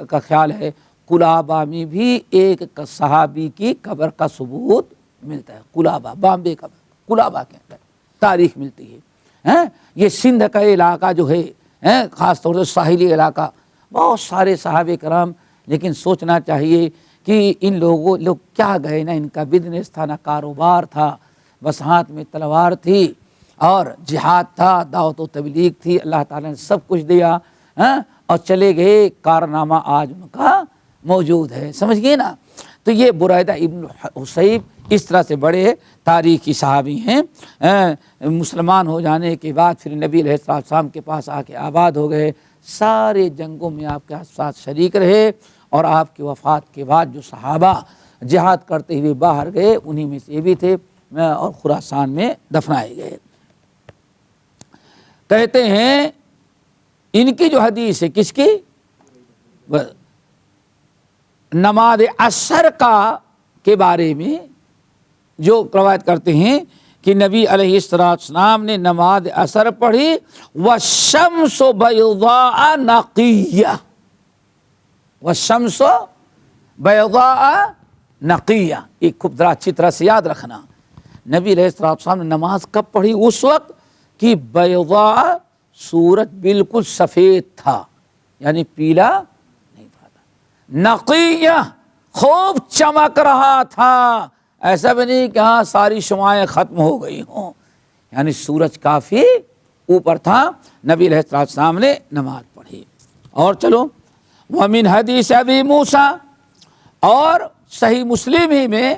کا خیال ہے کلابہ میں بھی ایک صحابی کی قبر کا ثبوت ملتا ہے. کلابہ, بامبے کا کلابہ کے اندر تاریخ ملتی ہے. یہ سندھ کا علاقہ جو ہے خاص طور سے ساحلی علاقہ, بہت سارے صحابہ کرام. لیکن سوچنا چاہیے کہ ان لوگ کیا گئے نا, ان کا بزنس تھا, نہ کاروبار تھا, بس ہاتھ میں تلوار تھی اور جہاد تھا, دعوت و تبلیغ تھی. اللہ تعالیٰ نے سب کچھ دیا اور چلے گئے. کارنامہ آج ان کا موجود ہے, سمجھ گئے نا. تو یہ بریدہ ابن الحصیب اس طرح سے بڑے تاریخی صحابی ہیں. مسلمان ہو جانے کے بعد پھر نبی علیہ السلام کے پاس آ کے آباد ہو گئے. سارے جنگوں میں آپ کے ساتھ شریک رہے, اور آپ کی وفات کے بعد جو صحابہ جہاد کرتے ہوئے باہر گئے انہی میں سے یہ بھی تھے, اور خراسان میں دفنائے گئے. کہتے ہیں ان کی جو حدیث ہے, کس کی, نماز عصر کے بارے میں جو روایت کرتے ہیں کہ نبی علیہ السلام نے نماز عصر پڑھی, والشمس بیضاء نقیہ, والشمس بیضاء نقیہ. ایک خوب ذرا اچھی طرح سے یاد رکھنا, نبی علیہ السلام نے نماز کب پڑھی, اس وقت کہ بیضاء سورج بالکل سفید تھا, یعنی پیلا نہیں تھا. نقیہ خوب چمک رہا تھا, ایسا بھی نہیں کہ ہاں ساری شعاعیں ختم ہو گئی ہوں, یعنی سورج کافی اوپر تھا. نبی علیہ السلام نے نماز پڑھی. اور چلو, ومن حدیث ابی موسیٰ, اور صحیح مسلم ہی میں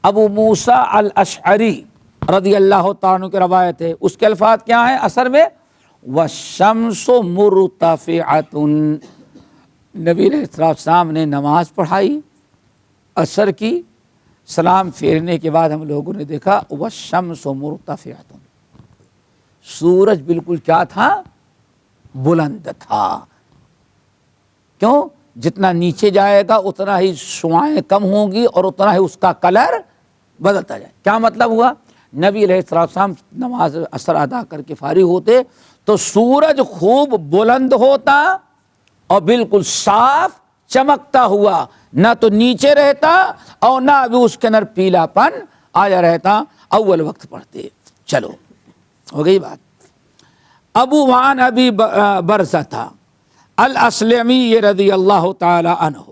ابو موسیٰ الاشعری رضی اللہ تعالیٰ عنہ کی روایت ہے. اس کے الفاظ کیا ہیں اثر میں, والشمس مرتفعۃ. نبی علیہ السلام نے نماز پڑھائی عصر کی, سلام پھیرنے کے بعد ہم لوگوں نے دیکھا والشمس مرتفعۃ, سورج بالکل کیا تھا, بلند تھا. کیوں, جتنا نیچے جائے گا اتنا ہی شعاعیں کم ہوں گی اور اتنا ہی اس کا کلر بدلتا جائے. کیا مطلب ہوا, نبی علیہ السلام نماز عصر ادا کر کے فارغ ہوتے تو سورج خوب بلند ہوتا اور بالکل صاف چمکتا ہوا, نہ تو نیچے رہتا اور نہ ابھی اس کے اندر پیلا پن آیا رہتا. اول وقت پڑھتے. چلو ہو گئی بات. ابو وعن ابی برزہ تھا الاسلمی رضی اللہ تعالی عنہ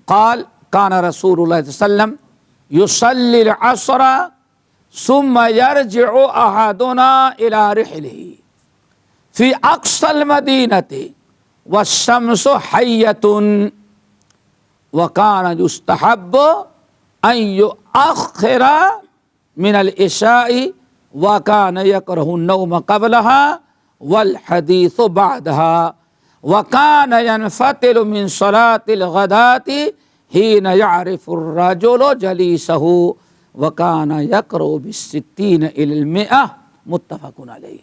قال کان رسول اللہ صلی اللہ علیہ وسلم یصلی العصر ثم یرجع احدنا الى رحلہ فی اقصى المدینہ والشمس حیۃ وکان یستحب ان یؤخر من العشاء وکان یکرہ النوم قبلها والحدیث بعدها وکان ينفتل من صلاة الغداة حين يعرف الرجل جلیسہ وکان یقرأ بالستین الی المئة متفق علیہ.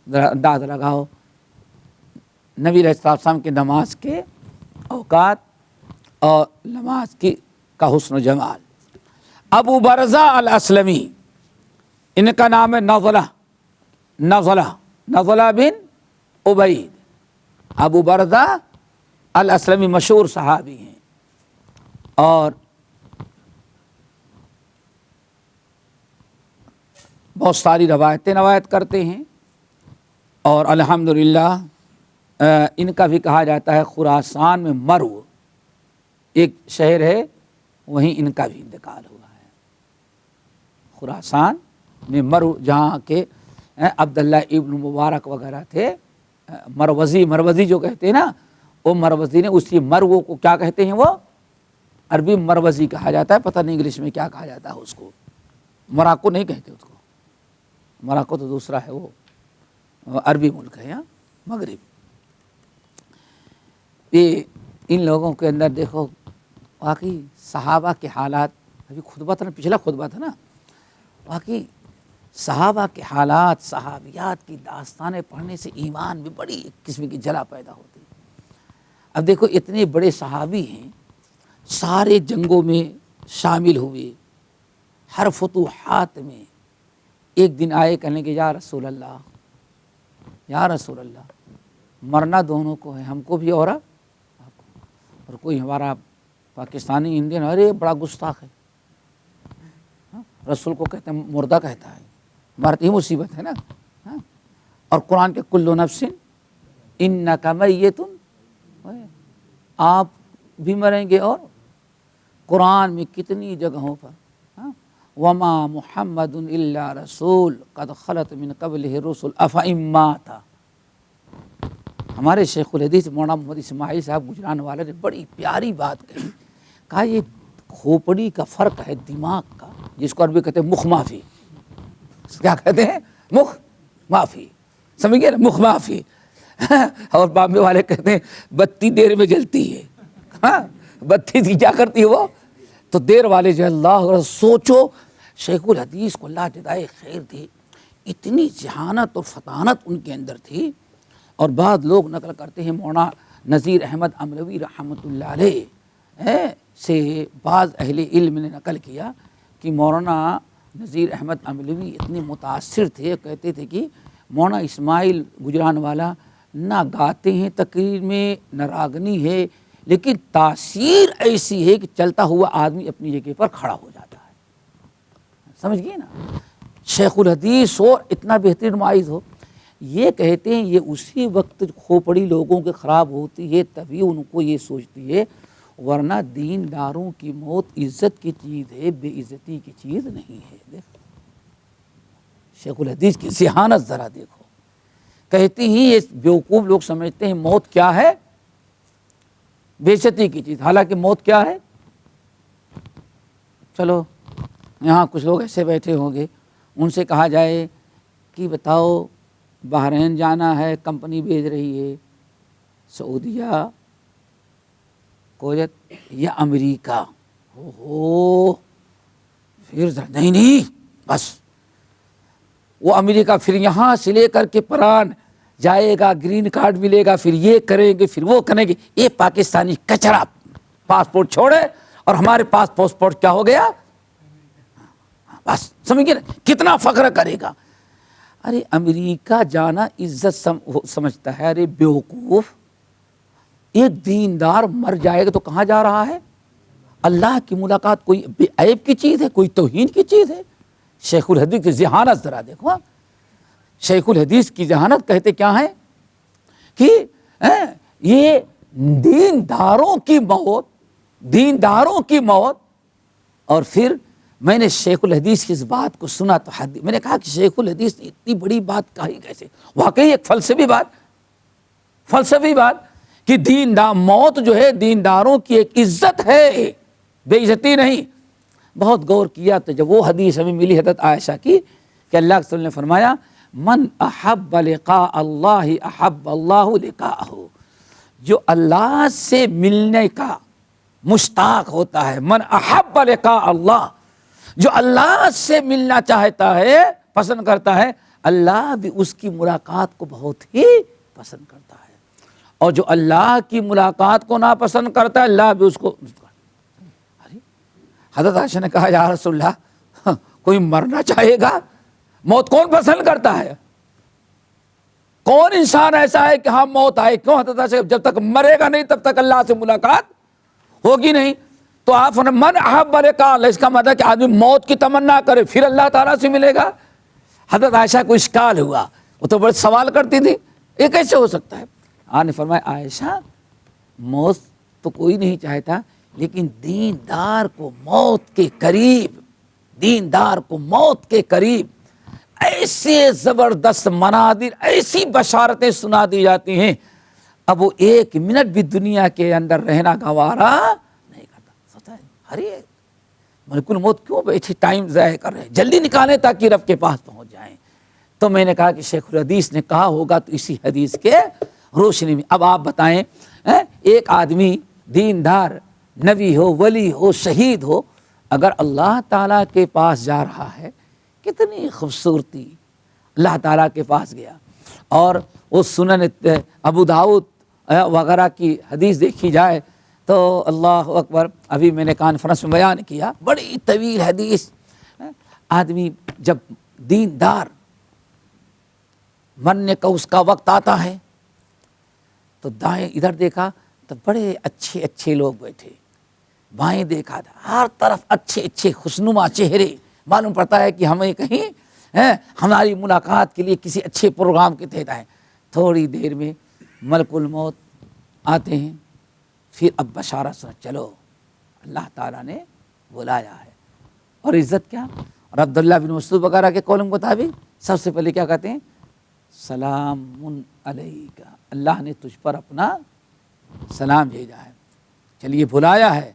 ذرا اندازہ لگاؤ نبی علیہ السلام کے نماز کے اوقات اور نماز کا حسن و جمال. ابو برزہ الاسلمی، ان کا نام ہے نضلہ بن عبید. ابو برزہ الاسلمی مشہور صحابی ہیں اور بہت ساری روایت کرتے ہیں، اور الحمدللہ ان کا بھی کہا جاتا ہے خراسان میں مرو ایک شہر ہے، وہیں ان کا بھی انتقال ہوا ہے. خراسان میں مرو، جہاں کے عبداللہ ابن مبارک وغیرہ تھے، مروزی جو کہتے ہیں نا، وہ مروزی نے اسی مرو کو کیا کہتے ہیں، وہ عربی مروزی کہا جاتا ہے، پتہ نہیں انگلش میں کیا کہا جاتا ہے اس کو. مراکو نہیں کہتے اس کو، مراکو تو دوسرا ہے، وہ عربی ملک ہے، مغرب. یہ ان لوگوں کے اندر دیکھو واقعی صحابہ کے حالات، ابھی خطبہ تھا نا، پچھلا خطبہ تھا نا، واقعی صحابہ کے حالات، صحابیات کی داستانیں پڑھنے سے ایمان میں بڑی ایک قسم کی جلا پیدا ہوتی ہے. اب دیکھو اتنے بڑے صحابی ہیں، سارے جنگوں میں شامل ہوئے، ہر فتوحات میں. ایک دن آئے کہنے کہ یا رسول اللہ مرنا دونوں کو ہے، ہم کو بھی اور کوئی ہمارا پاکستانی انڈین ارے بڑا گستاخ ہے، رسول کو کہتے ہیں مردہ کہتا ہے، مرتی مصیبت ہے نا. اور قرآن کے کل نفس انک میت، آپ بھی مریں گے. اور قرآن میں کتنی جگہوں پر وما محمد الا رسول قد خلت من قبلہ الرسل افئن مات. ہمارے شیخ الحدیث مولانا محمد اسماعیل صاحب گجران والے نے بڑی پیاری بات کہی، کہا یہ کھوپڑی کا فرق ہے دماغ کا، جس کو عربی کہتے ہیں مخ مافی. کیا کہتے ہیں؟ مخ مافی، سمجھ گئے نا، مخ مافی. اور بامبے والے کہتے ہیں بتی دیر میں جلتی ہے. بتی کی کیا کرتی ہے وہ؟ تو دیر والے جو اللہ سوچو، شیخ الحدیث کو اللہ جزائے خیر دے، اتنی ذہانت اور فطانت ان کے اندر تھی. اور بعض لوگ نقل کرتے ہیں، مولانا نذیر احمد املوی رحمۃ اللہ علیہ سے بعض اہل علم نے نقل کیا کہ مولانا نذیر احمد املوی اتنے متاثر تھے، کہتے تھے کہ مولانا اسماعیل گجران والا نہ گاتے ہیں تقریر میں، نہ راگنی ہے، لیکن تاثیر ایسی ہے کہ چلتا ہوا آدمی اپنی جگہ پر کھڑا ہو جاتا ہے. سمجھ گئے نا، شیخ الحدیث ہو، اتنا بہترین معائز ہو. یہ کہتے ہیں یہ اسی وقت کھوپڑی لوگوں کے خراب ہوتی ہے، تبھی ان کو یہ سوچتی ہے، ورنہ دینداروں کی موت عزت کی چیز ہے، بے عزتی کی چیز نہیں ہے. دیکھ شیخ الحدیث کی ذہانت ذرا دیکھو. کہتی ہی یہ بیوقوف لوگ سمجھتے ہیں موت کیا ہے؟ بے عزتی کی چیز. حالانکہ موت کیا ہے؟ چلو یہاں کچھ لوگ ایسے بیٹھے ہوں گے، ان سے کہا جائے کہ بتاؤ بحرین جانا ہے، کمپنی بھیج رہی ہے، سعودیہ، کویت یا امریکہ، پھر نہیں بس وہ امریکہ، پھر یہاں سے لے کر کے پران جائے گا، گرین کارڈ ملے گا، پھر یہ کریں گے، پھر وہ کریں گے. یہ پاکستانی کچرا پاسپورٹ چھوڑے اور ہمارے پاس پاسپورٹ کیا ہو گیا، بس سمجھ گئے نا، کتنا فخر کرے گا. ارے امریکہ جانا عزت سمجھتا ہے؟ ارے بیوقوف، ایک دیندار مر جائے گا تو کہاں جا رہا ہے؟ اللہ کی ملاقات کوئی بے عیب کی چیز ہے، کوئی توہین کی چیز ہے؟ شیخ الحدیث کی ذہانت ذرا دیکھو. شیخ الحدیث کی ذہانت کہتے کیا ہے کہ یہ دینداروں کی موت. اور پھر میں نے شیخ الحدیث کی اس بات کو سنا تو میں نے کہا کہ شیخ الحدیث نے اتنی بڑی بات کہی کیسے؟ واقعی ایک فلسفی بات کہ موت جو ہے دینداروں کی ایک عزت ہے، بے عزتی نہیں. بہت غور کیا تو جب وہ حدیث ہمیں ملی حضرت عائشہ کی کہ اللہ کے رسول نے فرمایا من احب لقاء اللہ احب اللہ لقاءہ، جو اللہ سے ملنے کا مشتاق ہوتا ہے، من احب لقاء اللہ، جو اللہ سے ملنا چاہتا ہے، پسند کرتا ہے، اللہ بھی اس کی ملاقات کو بہت ہی پسند کرتا ہے، اور جو اللہ کی ملاقات کو ناپسند کرتا ہے اللہ بھی اس کو۔ حضرت عائشہ نے کہا یا رسول اللہ کوئی مرنا چاہے گا؟ موت کون پسند کرتا ہے؟ کون انسان ایسا ہے کہ ہاں موت آئے؟ کیوں حضرت عائشہ؟ جب تک مرے گا نہیں تب تک اللہ سے ملاقات ہوگی نہیں۔ تو آپ نے من احب لقاء اللہ، اس کا مطلب کہ آدمی موت کی تمنا کرے پھر اللہ تعالیٰ سے ملے گا۔ حضرت عائشہ کو اشکال ہوا، وہ تو بڑے سوال کرتی تھی یہ کیسے ہو سکتا ہے؟ آپ نے فرمایا عائشہ موت تو کوئی نہیں چاہتا، لیکن دیندار کو موت کے قریب، دیندار کو موت کے قریب ایسے زبردست مناظر، ایسی بشارتیں سنا دی جاتی ہیں، اب وہ ایک منٹ بھی دنیا کے اندر رہنا گوارا نہیں کرتا۔ سوچا ہے ارے ملک الموت کیوں بیٹھے ٹائم ضائع کر رہے ہیں، جلدی نکالیں تاکہ رب کے پاس پہنچ جائیں۔ تو میں نے کہا کہ شیخ الحدیث نے کہا ہوگا تو اسی حدیث کے روشنی میں۔ اب آپ بتائیں ایک آدمی دیندار، نبی ہو، ولی ہو، شہید ہو، اگر اللہ تعالیٰ کے پاس جا رہا ہے، کتنی خوبصورتی، اللہ تعالیٰ کے پاس گیا، اور اس سنن ابو داؤد وغیرہ کی حدیث دیکھی جائے تو اللہ اکبر، ابھی میں نے کانفرنس میں بیان کیا، بڑی طویل حدیث۔ آدمی جب دیندار مرنے کا اس کا وقت آتا ہے تو دائیں ادھر دیکھا تو بڑے اچھے اچھے لوگ بیٹھے، بائیں دیکھا تھا ہر طرف اچھے اچھے خوشنما چہرے، معلوم پڑتا ہے کہ ہمیں کہیں ہماری ملاقات کے لیے کسی اچھے پروگرام کے تحت آئے۔ تھوڑی دیر میں ملک الموت آتے ہیں، پھر اب بشارت سنا، چلو اللہ تعالیٰ نے بلایا ہے۔ اور عزت کیا؟ اور عبداللہ بن مسعود وغیرہ کے قول کے مطابق سب سے پہلے کیا کہتے ہیں؟ سلام علیک، اللہ نے تجھ پر اپنا سلام بھیجا ہے، چلیے بلایا ہے،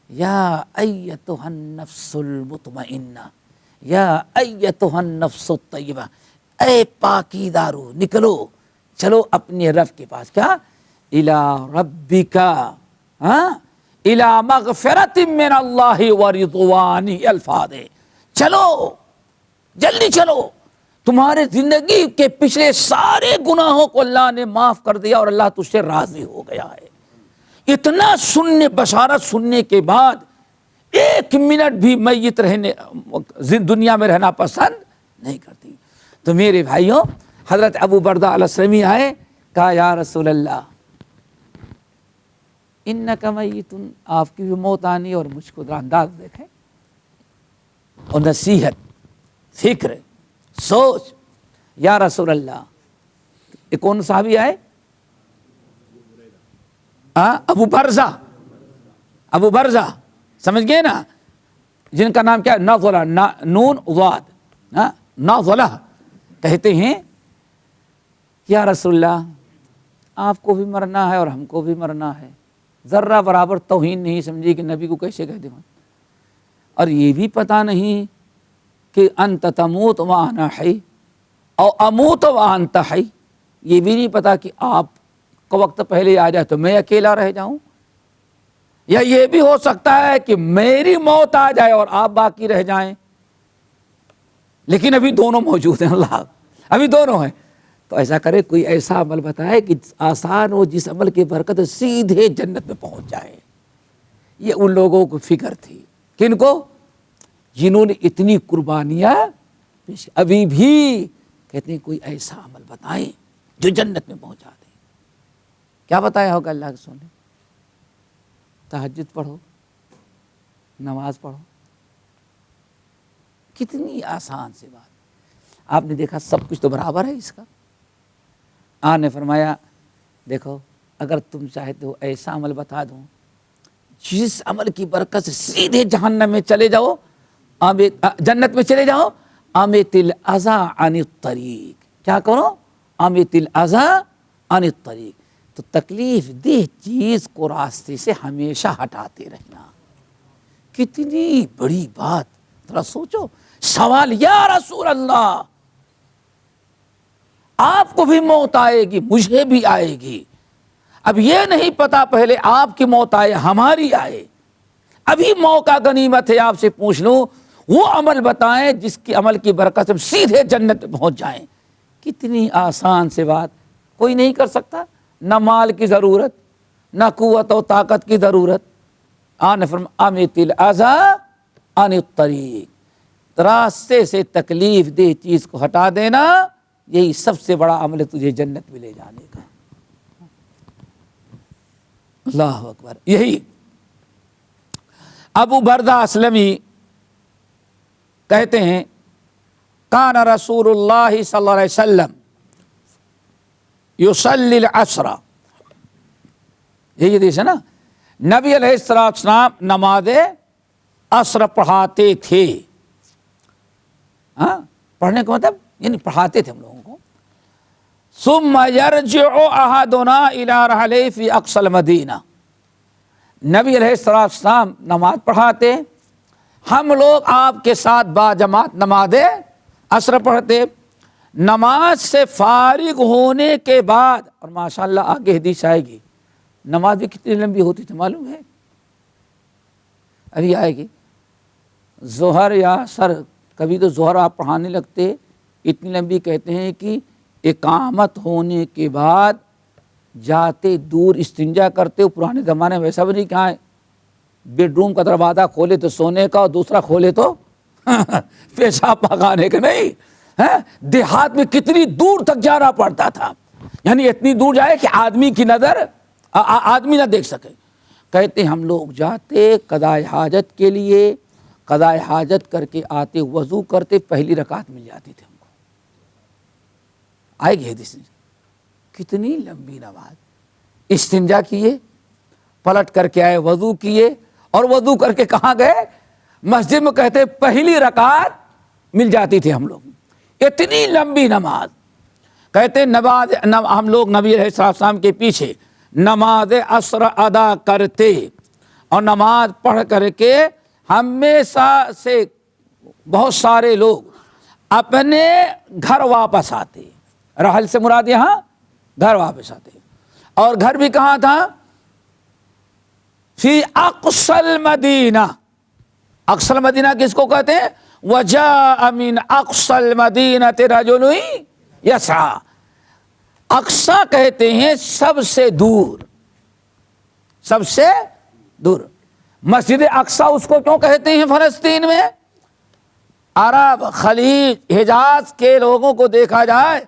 یا ایتھا النفس المطمئنہ، یا ایتھا النفس الطیبہ، اے پاکیزہ روح نکلو، چلو اپنے رب کے پاس، کیا؟ الی ربک، الی مغفرۃ من اللہ ورضوان، الفاظ ہے، چلو جلدی چلو، تمہارے زندگی کے پچھلے سارے گناہوں کو اللہ نے معاف کر دیا اور اللہ تجھ سے راضی ہو گیا ہے۔ اتنا سننے، بشارت سننے کے بعد ایک منٹ بھی میت رہنے، دنیا میں رہنا پسند نہیں کرتی۔ تو میرے بھائیوں، حضرت ابو بردہ الاسلمی آئے، کہا یا رسول اللہ انک میت، آپ کی بھی موت آنی، اور مجھ کو انداز دیکھیں، اور نصیحت، فکر، سوچ۔ یا رسول اللہ، یہ کون صحابی آئے؟ ابو برزہ، سمجھ گئے نا، جن کا نام کیا ہے؟ ناظلہ، نون ضاد، ناظلہ، کہتے ہیں یا رسول اللہ آپ کو بھی مرنا ہے اور ہم کو بھی مرنا ہے، ذرہ برابر توہین نہیں سمجھی کہ نبی کو کیسے کہہ دیں، اور یہ بھی پتہ نہیں کہ انت تموت وانا حی او اموت وانت حی، یہ بھی نہیں پتا کہ آپ کو وقت پہلے آ جائے تو میں اکیلا رہ جاؤں، یا یہ بھی ہو سکتا ہے کہ میری موت آ جائے اور آپ باقی رہ جائیں، لیکن ابھی دونوں موجود ہیں، اللہ ابھی دونوں ہیں۔ تو ایسا کرے کوئی ایسا عمل بتائے کہ آسان ہو، جس عمل کی برکت سیدھے جنت میں پہنچ جائے۔ یہ ان لوگوں کو فکر تھی، کن کو؟ جنہوں نے اتنی قربانیاں پیش، ابھی بھی کہتے ہیں کوئی ایسا عمل بتائیں جو جنت میں پہنچا دے۔ کیا بتایا ہوگا اللہ کے سونے؟ تہجد پڑھو، نماز پڑھو، کتنی آسان سی بات۔ آپ نے دیکھا سب کچھ تو برابر ہے اس کا۔ آپ نے فرمایا دیکھو اگر تم چاہتے ہو ایسا عمل بتا دوں جس عمل کی برکت سے سیدھے جہنم میں چلے جاؤ، جنت میں چلے جاؤ، امیت الاذی عن الطریق، کیا کرو؟ امیت الاذی عن الطریق، تو تکلیف دہ چیز کو راستے سے ہمیشہ ہٹاتے رہنا۔ کتنی بڑی بات، ذرا سوچو۔ سوال، یا رسول اللہ آپ کو بھی موت آئے گی، مجھے بھی آئے گی، اب یہ نہیں پتا پہلے آپ کی موت آئے ہماری آئے، ابھی موقع غنیمت ہے آپ سے پوچھ لوں وہ عمل بتائیں جس کی عمل کی برکت سے ہم سیدھے جنت میں پہنچ جائیں. کتنی آسان سے بات, کوئی نہیں کر سکتا. نہ مال کی ضرورت, نہ قوت و طاقت کی ضرورت. امیت الاذی عن الطریق, راستے سے تکلیف دہ چیز کو ہٹا دینا, یہی سب سے بڑا عمل ہے تجھے جنت میں لے جانے کا. اللہ اکبر. یہی ابو بردہ اسلمی کہتے ہیں کان رسول اللہ صلی اللہ علیہ وسلم یصلی العصر, یہی حدیث ہے نا, نبی علیہ السلام نماز عصر پڑھاتے تھے. ہاں, پڑھنے کا مطلب یعنی پڑھاتے تھے ہم لوگوں کو. ثم یرجع احدنا الی رحلہ فی اقصی المدینہ, نبی علیہ السلام نماز پڑھاتے, ہم لوگ آپ کے ساتھ باجماعت نماز عصر پڑھتے. نماز سے فارغ ہونے کے بعد, اور ماشاءاللہ آگے حدیث آئے گی, نماز بھی کتنی لمبی ہوتی تھی معلوم ہے, ابھی آئے گی. ظہر یا عصر, کبھی تو ظہر آپ پڑھانے لگتے, اتنی لمبی کہتے ہیں کہ اقامت ہونے کے بعد جاتے دور استنجا کرتے. پرانے زمانے میں ویسا بھی نہیں, کہاں بیڈ روم کا دروازہ کھولے تو سونے کا اور دوسرا کھولے تو پیشاب پکانے کا. نہیں, دیہات میں کتنی دور تک جانا پڑتا تھا, یعنی اتنی دور جائے کہ آدمی کی نظر آدمی نہ دیکھ سکے. کہتے ہم لوگ جاتے قضاء حاجت کے لیے, قضاء حاجت کر کے آتے, وضو کرتے, پہلی رکعت مل جاتی تھی ہم کو. آئے گی حدیث. کتنی لمبی نماز. استنجا کیے, پلٹ کر کے آئے, وضو کیے, اور وضو کر کے کہاں گئے, مسجد میں. کہتے پہلی رکعت مل جاتی تھی ہم لوگ. اتنی لمبی نماز. کہتے نماز ہم لوگ نبی علیہ السلام کے پیچھے نماز عصر ادا کرتے, اور نماز پڑھ کر کے ہمیشہ سے بہت سارے لوگ اپنے گھر واپس آتے. رحل سے مراد یہاں گھر واپس آتے. اور گھر بھی کہاں تھا, فی اقصی المدینہ. اقصی المدینہ کس کو کہتے ہیں؟ وجاء من اقصی المدینہ رجل یسعی. اقصی کہتے ہیں سب سے دور, سب سے دور. مسجد اقصی اس کو کیوں کہتے ہیں فلسطین میں؟ عرب, خلیج, حجاز کے لوگوں کو دیکھا جائے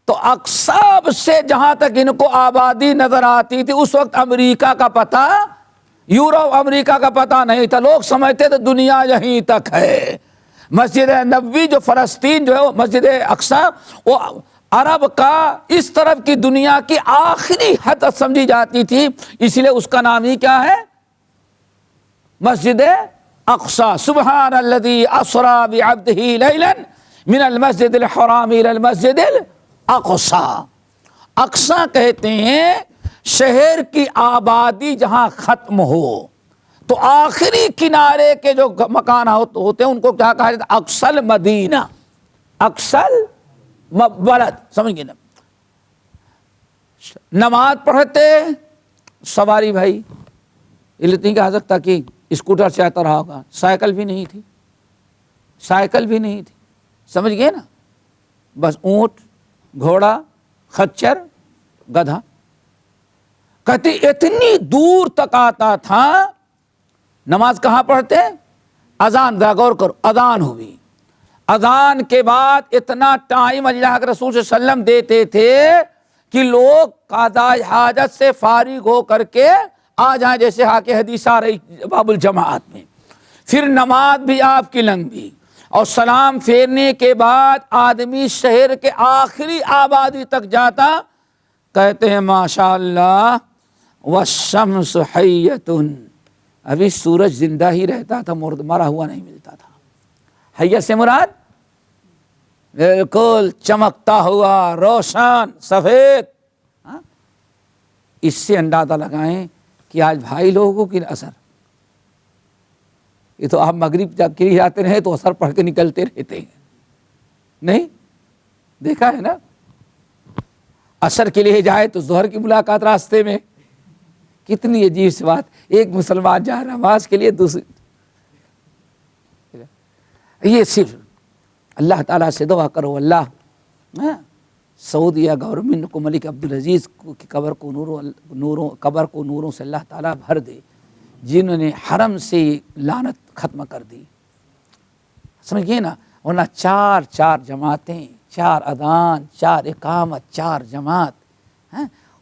تو اقصی سے جہاں تک ان کو آبادی نظر آتی تھی, اس وقت امریکہ کا پتہ, یورپ امریکہ کا پتہ نہیں تھا. لوگ سمجھتے تھے دنیا یہیں تک ہے. مسجد نبوی جو فلسطین جو ہے, مسجد اقصی, وہ عرب کا اس طرف کی دنیا کی آخری حد سمجھی جاتی تھی. اس لیے اس کا نام ہی کیا ہے, مسجد اقصی. سبحان الذی اسری بعبدہ لیلا من المسجد الحرام الی المسجد الاقصی. اقصی کہتے ہیں شہر کی آبادی جہاں ختم ہو, تو آخری کنارے کے جو مکان ہوتے ہیں ان کو کیا کہا جاتا ہے؟ اقصی المدینہ, اقصی بلد. سمجھ گئے نا. نماز پڑھتے, سواری بھائی اتنی کہا سکتا کہ اسکوٹر سے آتا رہا ہوگا, سائیکل بھی نہیں تھی, سائیکل بھی نہیں تھی. سمجھ گئے نا, بس اونٹ, گھوڑا, خچر, گدھا. کہتے اتنی دور تک آتا تھا. نماز کہاں پڑھتے؟ اذان. ذرا غور کرو, اذان ہوئی, اذان کے بعد اتنا ٹائم اللہ کے رسول صلی اللہ علیہ وسلم دیتے تھے کہ لوگ قضاء حاجت سے فارغ ہو کر کے آ جائیں, جیسے کے حدیث آ رہی باب الجماعت میں. پھر نماز بھی آپ کی لمبی, اور سلام پھیرنے کے بعد آدمی شہر کے آخری آبادی تک جاتا. کہتے ہیں ماشاءاللہ والشمس حیۃ, ابھی سورج زندہ ہی رہتا تھا, مرا ہوا نہیں ملتا تھا. حیت سے مراد بالکل چمکتا ہوا, روشن, سفید. اس سے اندازہ لگائیں کہ آج بھائی لوگوں کی اثر, یہ تو آپ مغرب جب کے لیے جاتے رہے تو اثر پڑھ کے نکلتے رہتے ہیں, نہیں دیکھا ہے نا. اثر کے لیے جائے تو ظہر کی ملاقات راستے میں. کتنی عجیب سی بات, ایک مسلمان جا رہا نماز کے لیے, دوسری یہ صرف اللہ تعالیٰ سے دعا کرو اللہ سعودیہ گورنمنٹ کو ملک عبدالعزیز کی قبر کو نوروں سے اللہ تعالیٰ بھر دے، جنہوں نے حرم سے لعنت ختم کر دی، سمجھ گئے نا؟ ورنہ چار جماعتیں، 4 اذان، 4 اقامت، 4 جماعت،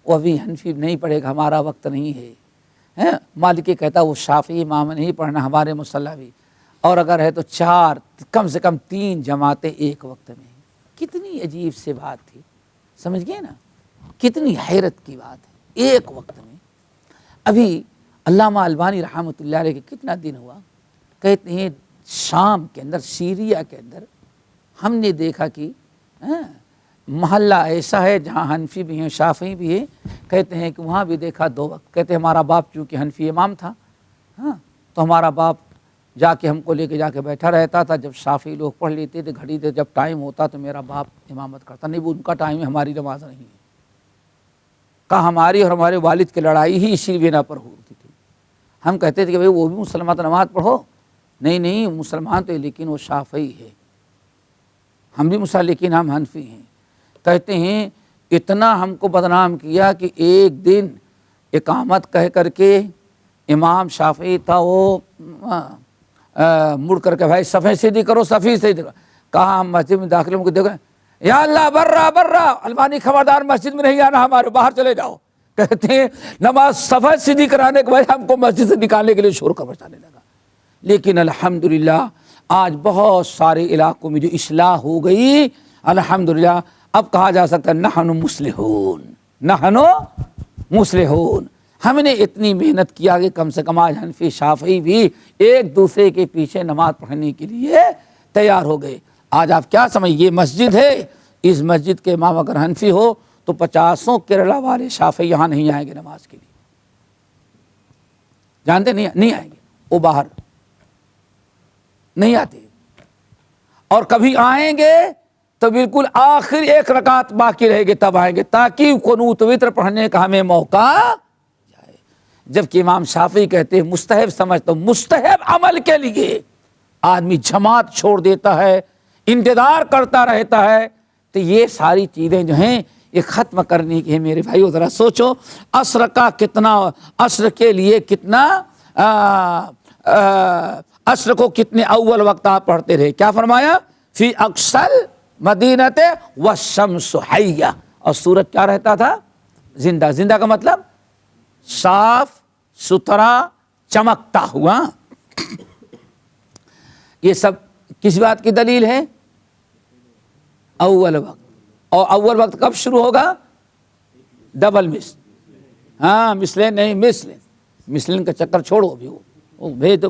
وہ ابھی حنفی نہیں پڑھے گا، ہمارا وقت نہیں ہے، مالکی کہتا وہ شافعی امام نہیں پڑھنا، ہمارے مصلی بھی، اور اگر ہے تو 4 کم سے کم 3 جماعتیں ایک وقت میں، کتنی عجیب سے بات تھی، سمجھ گئے نا؟ کتنی حیرت کی بات ہے، ایک وقت میں۔ ابھی علامہ البانی رحمۃ اللہ علیہ کے کتنا دن ہوا، کہتے ہیں شام کے اندر، سیریا کے اندر ہم نے دیکھا کہ محلہ ایسا ہے جہاں حنفی بھی ہیں شافعی بھی ہیں، کہتے ہیں کہ وہاں بھی دیکھا 2 وقت، کہتے ہیں ہمارا باپ چونکہ حنفی امام تھا تو ہمارا باپ جا کے ہم کو لے کے جا کے بیٹھا رہتا تھا، جب شافعی لوگ پڑھ لیتے تھے گھڑی دے، جب ٹائم ہوتا تو میرا باپ امامت کرتا، نہیں وہ ان کا ٹائم ہے، ہماری نماز نہیں ہے، کہا ہماری اور ہمارے والد کی لڑائی ہی اسی بنا پر ہوتی تھی، ہم کہتے تھے کہ بھئی وہ بھی مسلمان تو نماز پڑھو، نہیں مسلمان تو لیکن وہ شافعی ہے، ہم بھی مسلمان لیکن ہم حنفی ہیں، کہتے ہیں اتنا ہم کو بدنام کیا کہ ایک دن اقامت کہہ کر کے امام شافعی تھا وہ مڑ کر کے بھائی صفحے سیدھی کرو، صفحے سیدھی کرو، کہا ہم مسجد میں داخل ہو کے دیکھیں یا اللہ برا البانی خبردار مسجد میں نہیں آنا، ہمارے باہر چلے جاؤ، کہتے ہیں نماز صفحہ سیدھی کرانے کے بعد ہم کو مسجد سے نکالنے کے لیے شور کا بچانے لگا، لیکن الحمدللہ آج بہت سارے علاقوں میں جو اصلاح ہو گئی الحمدللہ، اب کہا جا سکتا ہے نحن مصلحون، ہم نے اتنی محنت کیا کہ کم سے کم آج حنفی شافعی بھی ایک دوسرے کے پیچھے نماز پڑھنے کے لیے تیار ہو گئے۔ آج آپ کیا سمجھ، یہ مسجد ہے، اس مسجد کے امام اگر حنفی ہو تو 50 کیرلا والے شافعی یہاں نہیں آئیں گے نماز کے لیے، جانتے نہیں آئیں گے، وہ باہر نہیں آتے، اور کبھی آئیں گے تو بالکل آخر 1 رکعت باقی رہے گی تب آئیں گے، تاکہ قنوت وتر پڑھنے کا ہمیں موقع جائے، جبکہ امام شافعی کہتے ہیں مستحب سمجھتا ہوں، مستحب عمل کے لیے آدمی جماعت چھوڑ دیتا ہے، انتظار کرتا رہتا ہے، تو یہ ساری چیزیں جو ہیں یہ ختم کرنے کی ہے میرے بھائیو۔ ذرا سوچو عصر کا کتنا، عصر کے لیے کتنا، عصر کو کتنے اول وقت آپ پڑھتے رہے، کیا فرمایا فی اقصل مدینت والشمس حیہ، اور سورج کیا رہتا تھا، زندہ کا مطلب صاف ستھرا چمکتا ہوا۔ یہ سب کس بات کی دلیل ہے، اول وقت، اور اول وقت کب شروع ہوگا، ڈبل مثلین نہیں، مثلین کا چکر چھوڑو، بھی وہ بھیجو،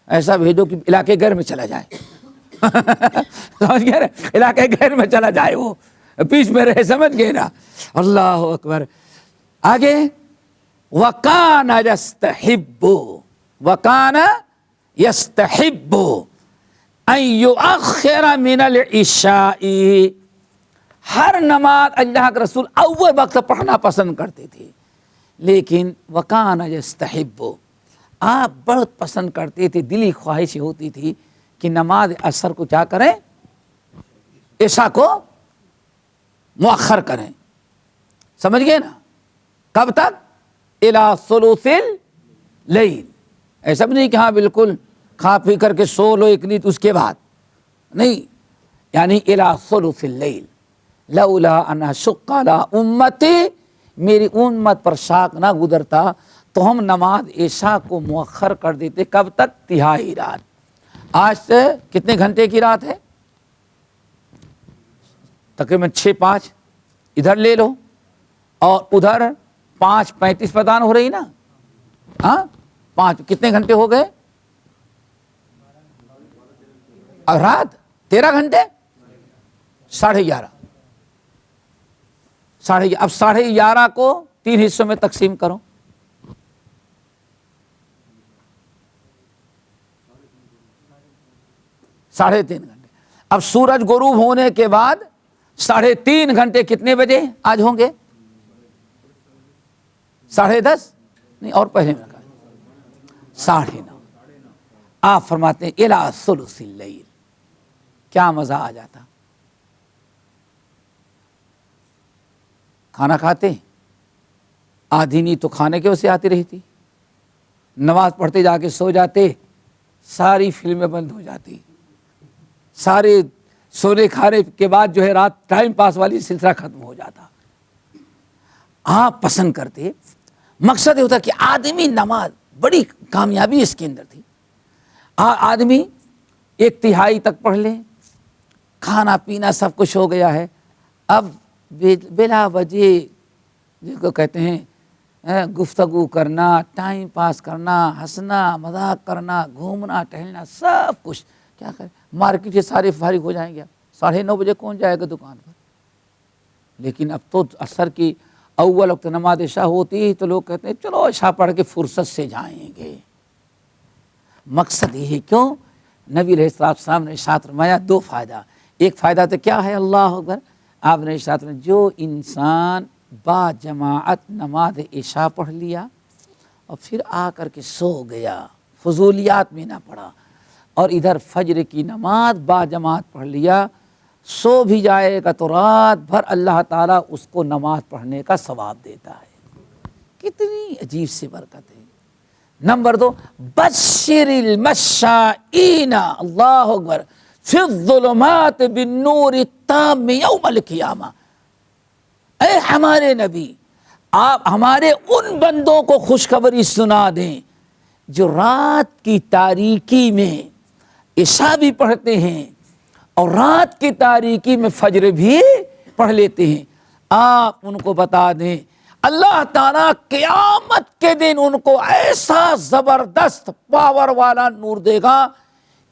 ایسا بھیجو کہ علاقے غیر میں چلا جائے، سمجھ گئے، علاقے غیر میں چلا جائے، وہ پیچھ میں رہے، سمجھ گئے نا، اللہ اکبر۔ آگے وَكَانَ يَسْتَحِبُّ أَن يُؤَخِّرَ مِنَ الْعِشَاءِ، ہر نماز اللہ کے رسول اول وقت پڑھنا پسند کرتے تھے، لیکن وَكَانَ يَسْتَحِبُّ، آپ بہت پسند کرتے تھے، دلی خواہش ہوتی تھی کہ نماز عصر کو کیا کریں، عشاء کو مؤخر کریں، سمجھ گئے نا، کب تک، الی ثلث اللیل، ایسا بھی نہیں کہ ہاں بالکل کھا پی کر کے سو لو ایک نیت اس کے بعد، نہیں، یعنی الی ثلث اللیل، لولا ان اشق علی امتی، میری امت پر شاق نہ گزرتا تو ہم نماز عشاء کو مؤخر کر دیتے، کب تک، تہائی رات۔ آج سے کتنے گھنٹے کی رات ہے، تقریباً 6-5 ادھر لے لو، اور ادھر 5:35 پردان ہو رہی نا، ہاں 5 کتنے گھنٹے ہو گئے، اور رات 13 گھنٹے، 11:30، اب 11:30 کو 3 حصوں میں تقسیم کرو، 3.5 گھنٹے، اب سورج غروب ہونے کے بعد 3.5 گھنٹے کتنے بجے آج ہوں گے، 10:30 نہیں، اور پہلے میں کہا 9:30، آپ فرماتے ہیں الی ثلث اللیل، کیا مزہ آ جاتا. کھانا کھاتے آدھی نیند تو کھانے کے وجہ آتی رہتی, نماز پڑھتے جا کے سو جاتے, ساری فلمیں بند ہو جاتی, سارے سونے کھانے کے بعد جو ہے رات ٹائم پاس والی سلسلہ ختم ہو جاتا. آپ پسند کرتے, مقصد یہ ہوتا کہ آدمی نماز, بڑی کامیابی اس کے اندر تھی. آدمی 1/3 تک پڑھ لے, کھانا پینا سب کچھ ہو گیا ہے, اب بلا وجہ جس کو کہتے ہیں گفتگو کرنا, ٹائم پاس کرنا, ہنسنا مذاق کرنا, گھومنا ٹہلنا, سب کچھ کیا کریں. مارکیٹ سے سارے فارغ ہو جائیں گے, 9:30 بجے کون جائے گا دکان پر. لیکن اب تو عصر کی اول وقت نماز عشاء ہوتی ہے تو لوگ کہتے ہیں چلو عشاء پڑھ کے فرصت سے جائیں گے. مقصد یہ ہے, کیوں نبی علیہ السلام نے ارشاد فرمایا 2 فائدہ. ایک فائدہ تو کیا ہے, اللہ اکبر, آپ نے ارشاد فرمایا جو انسان با جماعت نماز عشاء پڑھ لیا اور پھر آ کر کے سو گیا, فضولیات میں نہ پڑھا, اور ادھر فجر کی نماز با جماعت پڑھ لیا, سو بھی جائے گا تو رات بھر اللہ تعالیٰ اس کو نماز پڑھنے کا ثواب دیتا ہے. کتنی عجیب سی برکت ہے. نمبر 2, بشر المشائین, اللہ اکبر, فی الظلمات بالنور التام یوم القیامہ. اے ہمارے نبی, آپ ہمارے ان بندوں کو خوشخبری سنا دیں جو رات کی تاریکی میں عشاء بھی پڑھتے ہیں اور رات کی تاریکی میں فجر بھی پڑھ لیتے ہیں. آپ ان کو بتا دیں اللہ تعالیٰ قیامت کے دن ان کو ایسا زبردست پاور والا نور دے گا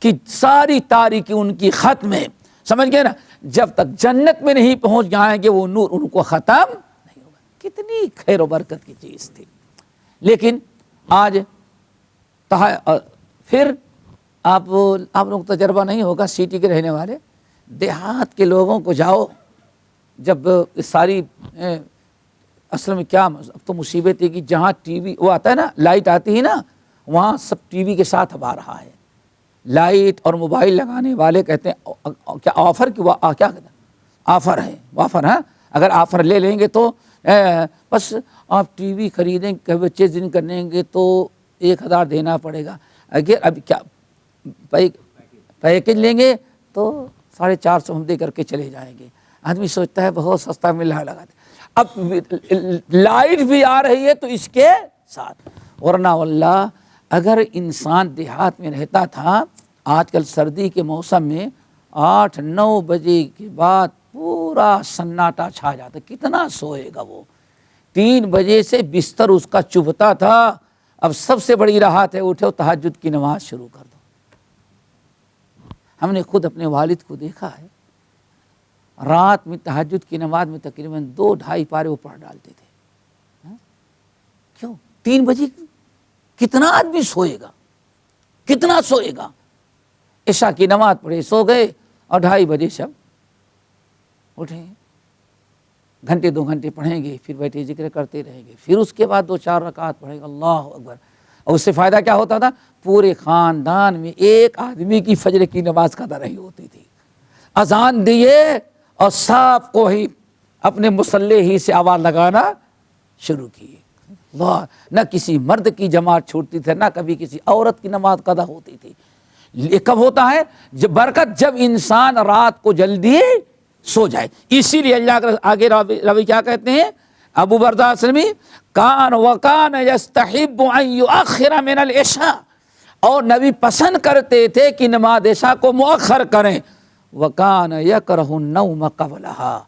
کہ ساری تاریکی ان کی ختم ہے. سمجھ گئے نا, جب تک جنت میں نہیں پہنچ جائیں گے وہ نور ان کو ختم نہیں ہوگا. کتنی خیر و برکت کی چیز تھی. لیکن آج پھر آپ لوگ تجربہ نہیں ہوگا, سٹی کے رہنے والے, دیہات کے لوگوں کو جاؤ, جب ساری اصل میں کیا اب تو مصیبت ہے کہ جہاں ٹی وی وہ آتا ہے نا, لائٹ آتی ہے نا, وہاں سب ٹی وی کے ساتھ اب آ رہا ہے. لائٹ اور موبائل لگانے والے کہتے ہیں کیا آفر کی کیا کہتے ہیں, آفر ہے, آفر ہے, اگر آفر لے لیں گے تو بس آپ ٹی وی خریدیں, پرچیز کریں گے تو 1000 دینا پڑے گا. اگر اب کیا پیکج لیں گے تو 450 ہم دے کر کے چلے جائیں گے. آدمی سوچتا ہے بہت سستا مل رہا, لگاتے. اب لائٹ بھی آ رہی ہے تو اس کے ساتھ, ورنہ واللہ اگر انسان دیہات میں رہتا تھا, آج کل سردی کے موسم میں 8-9 بجے کے بعد پورا سناٹا چھا جاتا, کتنا سوئے گا وہ. 3 بجے سے بستر اس کا چبھتا تھا. اب سب سے بڑی راحت ہے, اٹھو تہجد کی نماز شروع کر دو. ہم نے خود اپنے والد کو دیکھا ہے, رات میں تہجد کی نماز میں تقریباً 2-2.5 پارے وہ پڑھ ڈالتے تھے. کیوں 3 بجے کتنا آدمی سوئے گا, کتنا سوئے گا. عشاء کی نماز پڑھے سو گئے اور 2:30 بجے شب اٹھیں, گھنٹے 2 گھنٹے پڑھیں گے, پھر بیٹھے ذکر کرتے رہیں گے, پھر اس کے بعد 2-4 رکعت پڑھیں گے, اللہ اکبر. اور اس سے فائدہ کیا ہوتا تھا, پورے خاندان میں ایک آدمی کی فجر کی نماز قضا نہیں ہوتی تھی. اذان دیے اور سب کو ہی اپنے مصلی ہی سے آواز لگانا شروع کی. نہ کسی مرد کی جماعت چھوٹتی تھی, نہ کبھی کسی عورت کی نماز قضا ہوتی تھی. یہ کب ہوتا ہے, جب برکت, جب انسان رات کو جلدی سو جائے. اسی لیے اللہ آگے روی کیا کہتے ہیں, ابو بردہ اسلمی, کان وکان یستحب ان یؤخر من العشاء, اور نبی پسند کرتے تھے کہ نماز عشاء کو مؤخر کریں. وکان یکرہ النوم قبلہا,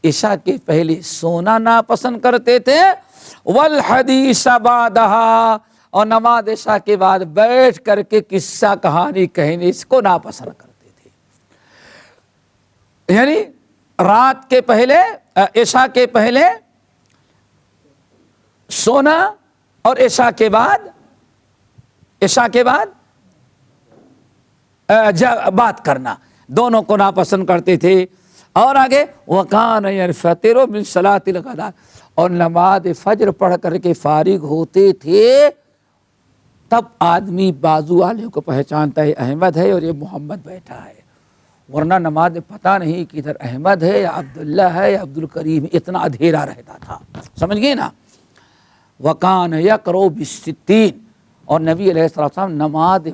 عشاء کے پہلے سونا ناپسند کرتے تھے. والحدیث بعدہا, اور نماز عشاء کے بعد بیٹھ کر کے قصہ کہانی کہنے اس کو ناپسند کرتے تھے. یعنی رات کے پہلے, عشاء کے پہلے سونا اور عشاء کے بعد بات کرنا, دونوں کو ناپسند کرتے تھے. اور آگے وَكَانَ يَنْفَطِرُ مِنْ صَلَاةِ الْغَدَاءِ, اور نماز فجر پڑھ کر کے فارغ ہوتے تھے. تب آدمی بازو والے کو پہچانتا ہے احمد ہے اور یہ محمد بیٹھا ہے. ورنہ نماز میں پتہ نہیں کہ ادھر احمد ہے یا عبداللہ ہے یا عبدالکریم ہے، اتنا اندھیرا رہتا تھا، سمجھ گئے نا۔ وکان یقرؤ بالستین، اور نبی علیہ السلام نماز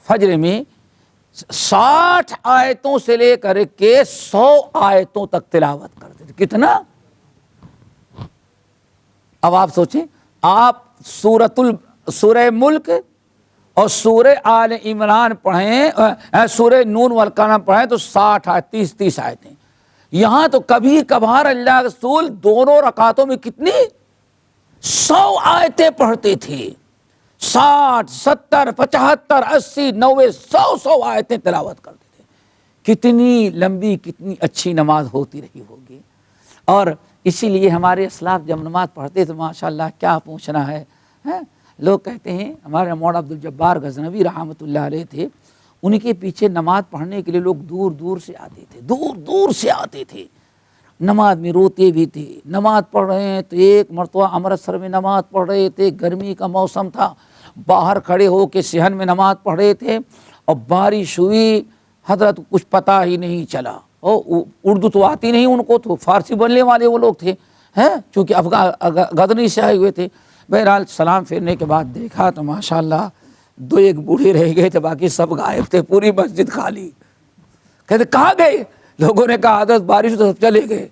فجر میں 60 آیتوں سے لے کر کے 100 آیتوں تک تلاوت کرتے تھے۔ کتنا؟ اب آپ سوچیں، آپ سورہ ملک اور سورہ آل عمران پڑھیں، سورہ نون والقلم پڑھیں تو 60 آیت 30 آیتیں۔ یہاں تو کبھی کبھار اللہ رسول دونوں رکعتوں میں کتنی 100 آیتیں پڑھتے تھے، 60 70 75 80 90 100 آیتیں تلاوت کرتے تھے۔ کتنی لمبی کتنی اچھی نماز ہوتی رہی ہوگی۔ اور اسی لیے ہمارے اسلاف جب نماز پڑھتے تو ماشاءاللہ کیا پوچھنا ہے، لوگ کہتے ہیں، ہمارے مولانا عبد الجبار غزنوی رحمۃ اللہ علیہ تھے، ان کے پیچھے نماز پڑھنے کے لیے لوگ دور دور سے آتے تھے، دور دور سے آتے تھے، نماز میں روتے بھی تھے۔ نماز پڑھ رہے ہیں تو ایک مرتبہ امرتسر میں نماز پڑھ رہے تھے، گرمی کا موسم تھا، باہر کھڑے ہو کے صحن میں نماز پڑھ رہے تھے اور بارش ہوئی، حضرت کچھ پتہ ہی نہیں چلا۔ اردو تو آتی نہیں ان کو، تو فارسی بولنے والے وہ لوگ تھے، چونکہ غزنی سے آئے ہوئے تھے۔ بہرحال سلام پھیرنے کے بعد دیکھا تو ماشاءاللہ 2-1 بوڑھے رہ گئے تھے، باقی سب غائب تھے، پوری مسجد خالی۔ کہتے کہاں گئے؟ لوگوں نے کہا حضرت بارش تو سب چلے گئے۔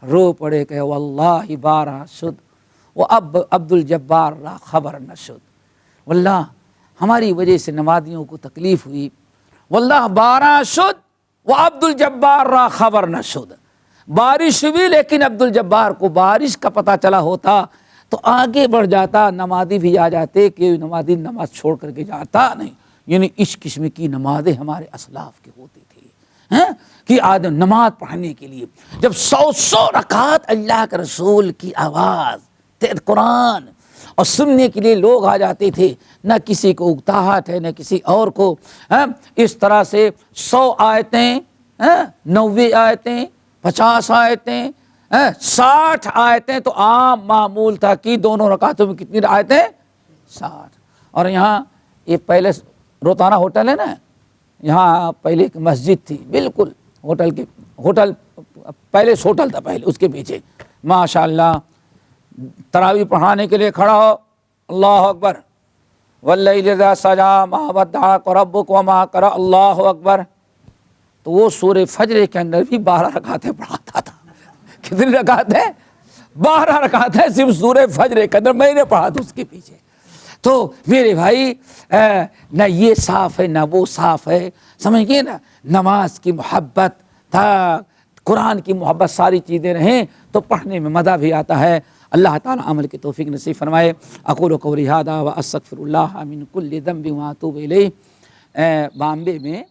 رو پڑے کہ واللہ بارہ شد و اب عبد الجبار را خبر نشد، واللہ ہماری وجہ سے نمازیوں کو تکلیف ہوئی، واللہ بارہ شد و عبد الجبار را خبر نشد، بارش ہوئی لیکن عبد الجبار کو بارش کا پتہ چلا ہوتا تو آگے بڑھ جاتا، نمازی بھی آ جاتے کہ نمازی نماز چھوڑ کر کے جاتا نہیں۔ یعنی اس قسم کی نمازیں ہمارے اسلاف کے ہوتی تھی، کہ آدم نماز پڑھنے کے لیے جب 100 رکعت اللہ کے رسول کی آواز قرآن اور سننے کے لیے لوگ آ جاتے تھے، نہ کسی کو اکتاہٹ ہے نہ کسی اور کو، اس طرح سے 100 آیتیں، 90 آیتیں، 50 آیتیں، 60 آیتیں تو عام معمول تھا کہ دونوں رکعتوں میں کتنی آیتیں؟ 60۔ اور یہاں یہ پہلے روتانا ہوٹل ہے نا، یہاں پہلے ایک مسجد تھی، بالکل ہوٹل پیلس ہوٹل تھا پہلے، اس کے پیچھے ماشاءاللہ تراویح پڑھانے کے لیے کھڑا ہو، اللہ اکبر، واللیل اذا سجا ما ودعک ربک وما قلی، اللہ اکبر، تو وہ سورہ فجر کے اندر بھی 12 رکعتیں پڑھاتا تھا۔ کتنی رکعت ہے؟ 12 رکعت ہے صرف سورہ فجر کے اندر، میں نے پڑھا تھا اس کے پیچھے۔ تو میرے بھائی نہ یہ صاف ہے نہ وہ صاف ہے، سمجھ گئے نا، نماز کی محبت تھا، قرآن کی محبت، ساری چیزیں رہیں تو پڑھنے میں مزہ بھی آتا ہے۔ اللہ تعالیٰ عمل کی توفیق نصیب فرمائے۔ اقول قولی ھذا واستغفر اللہ من کل ذنب واتوب الیہ۔ بامبے میں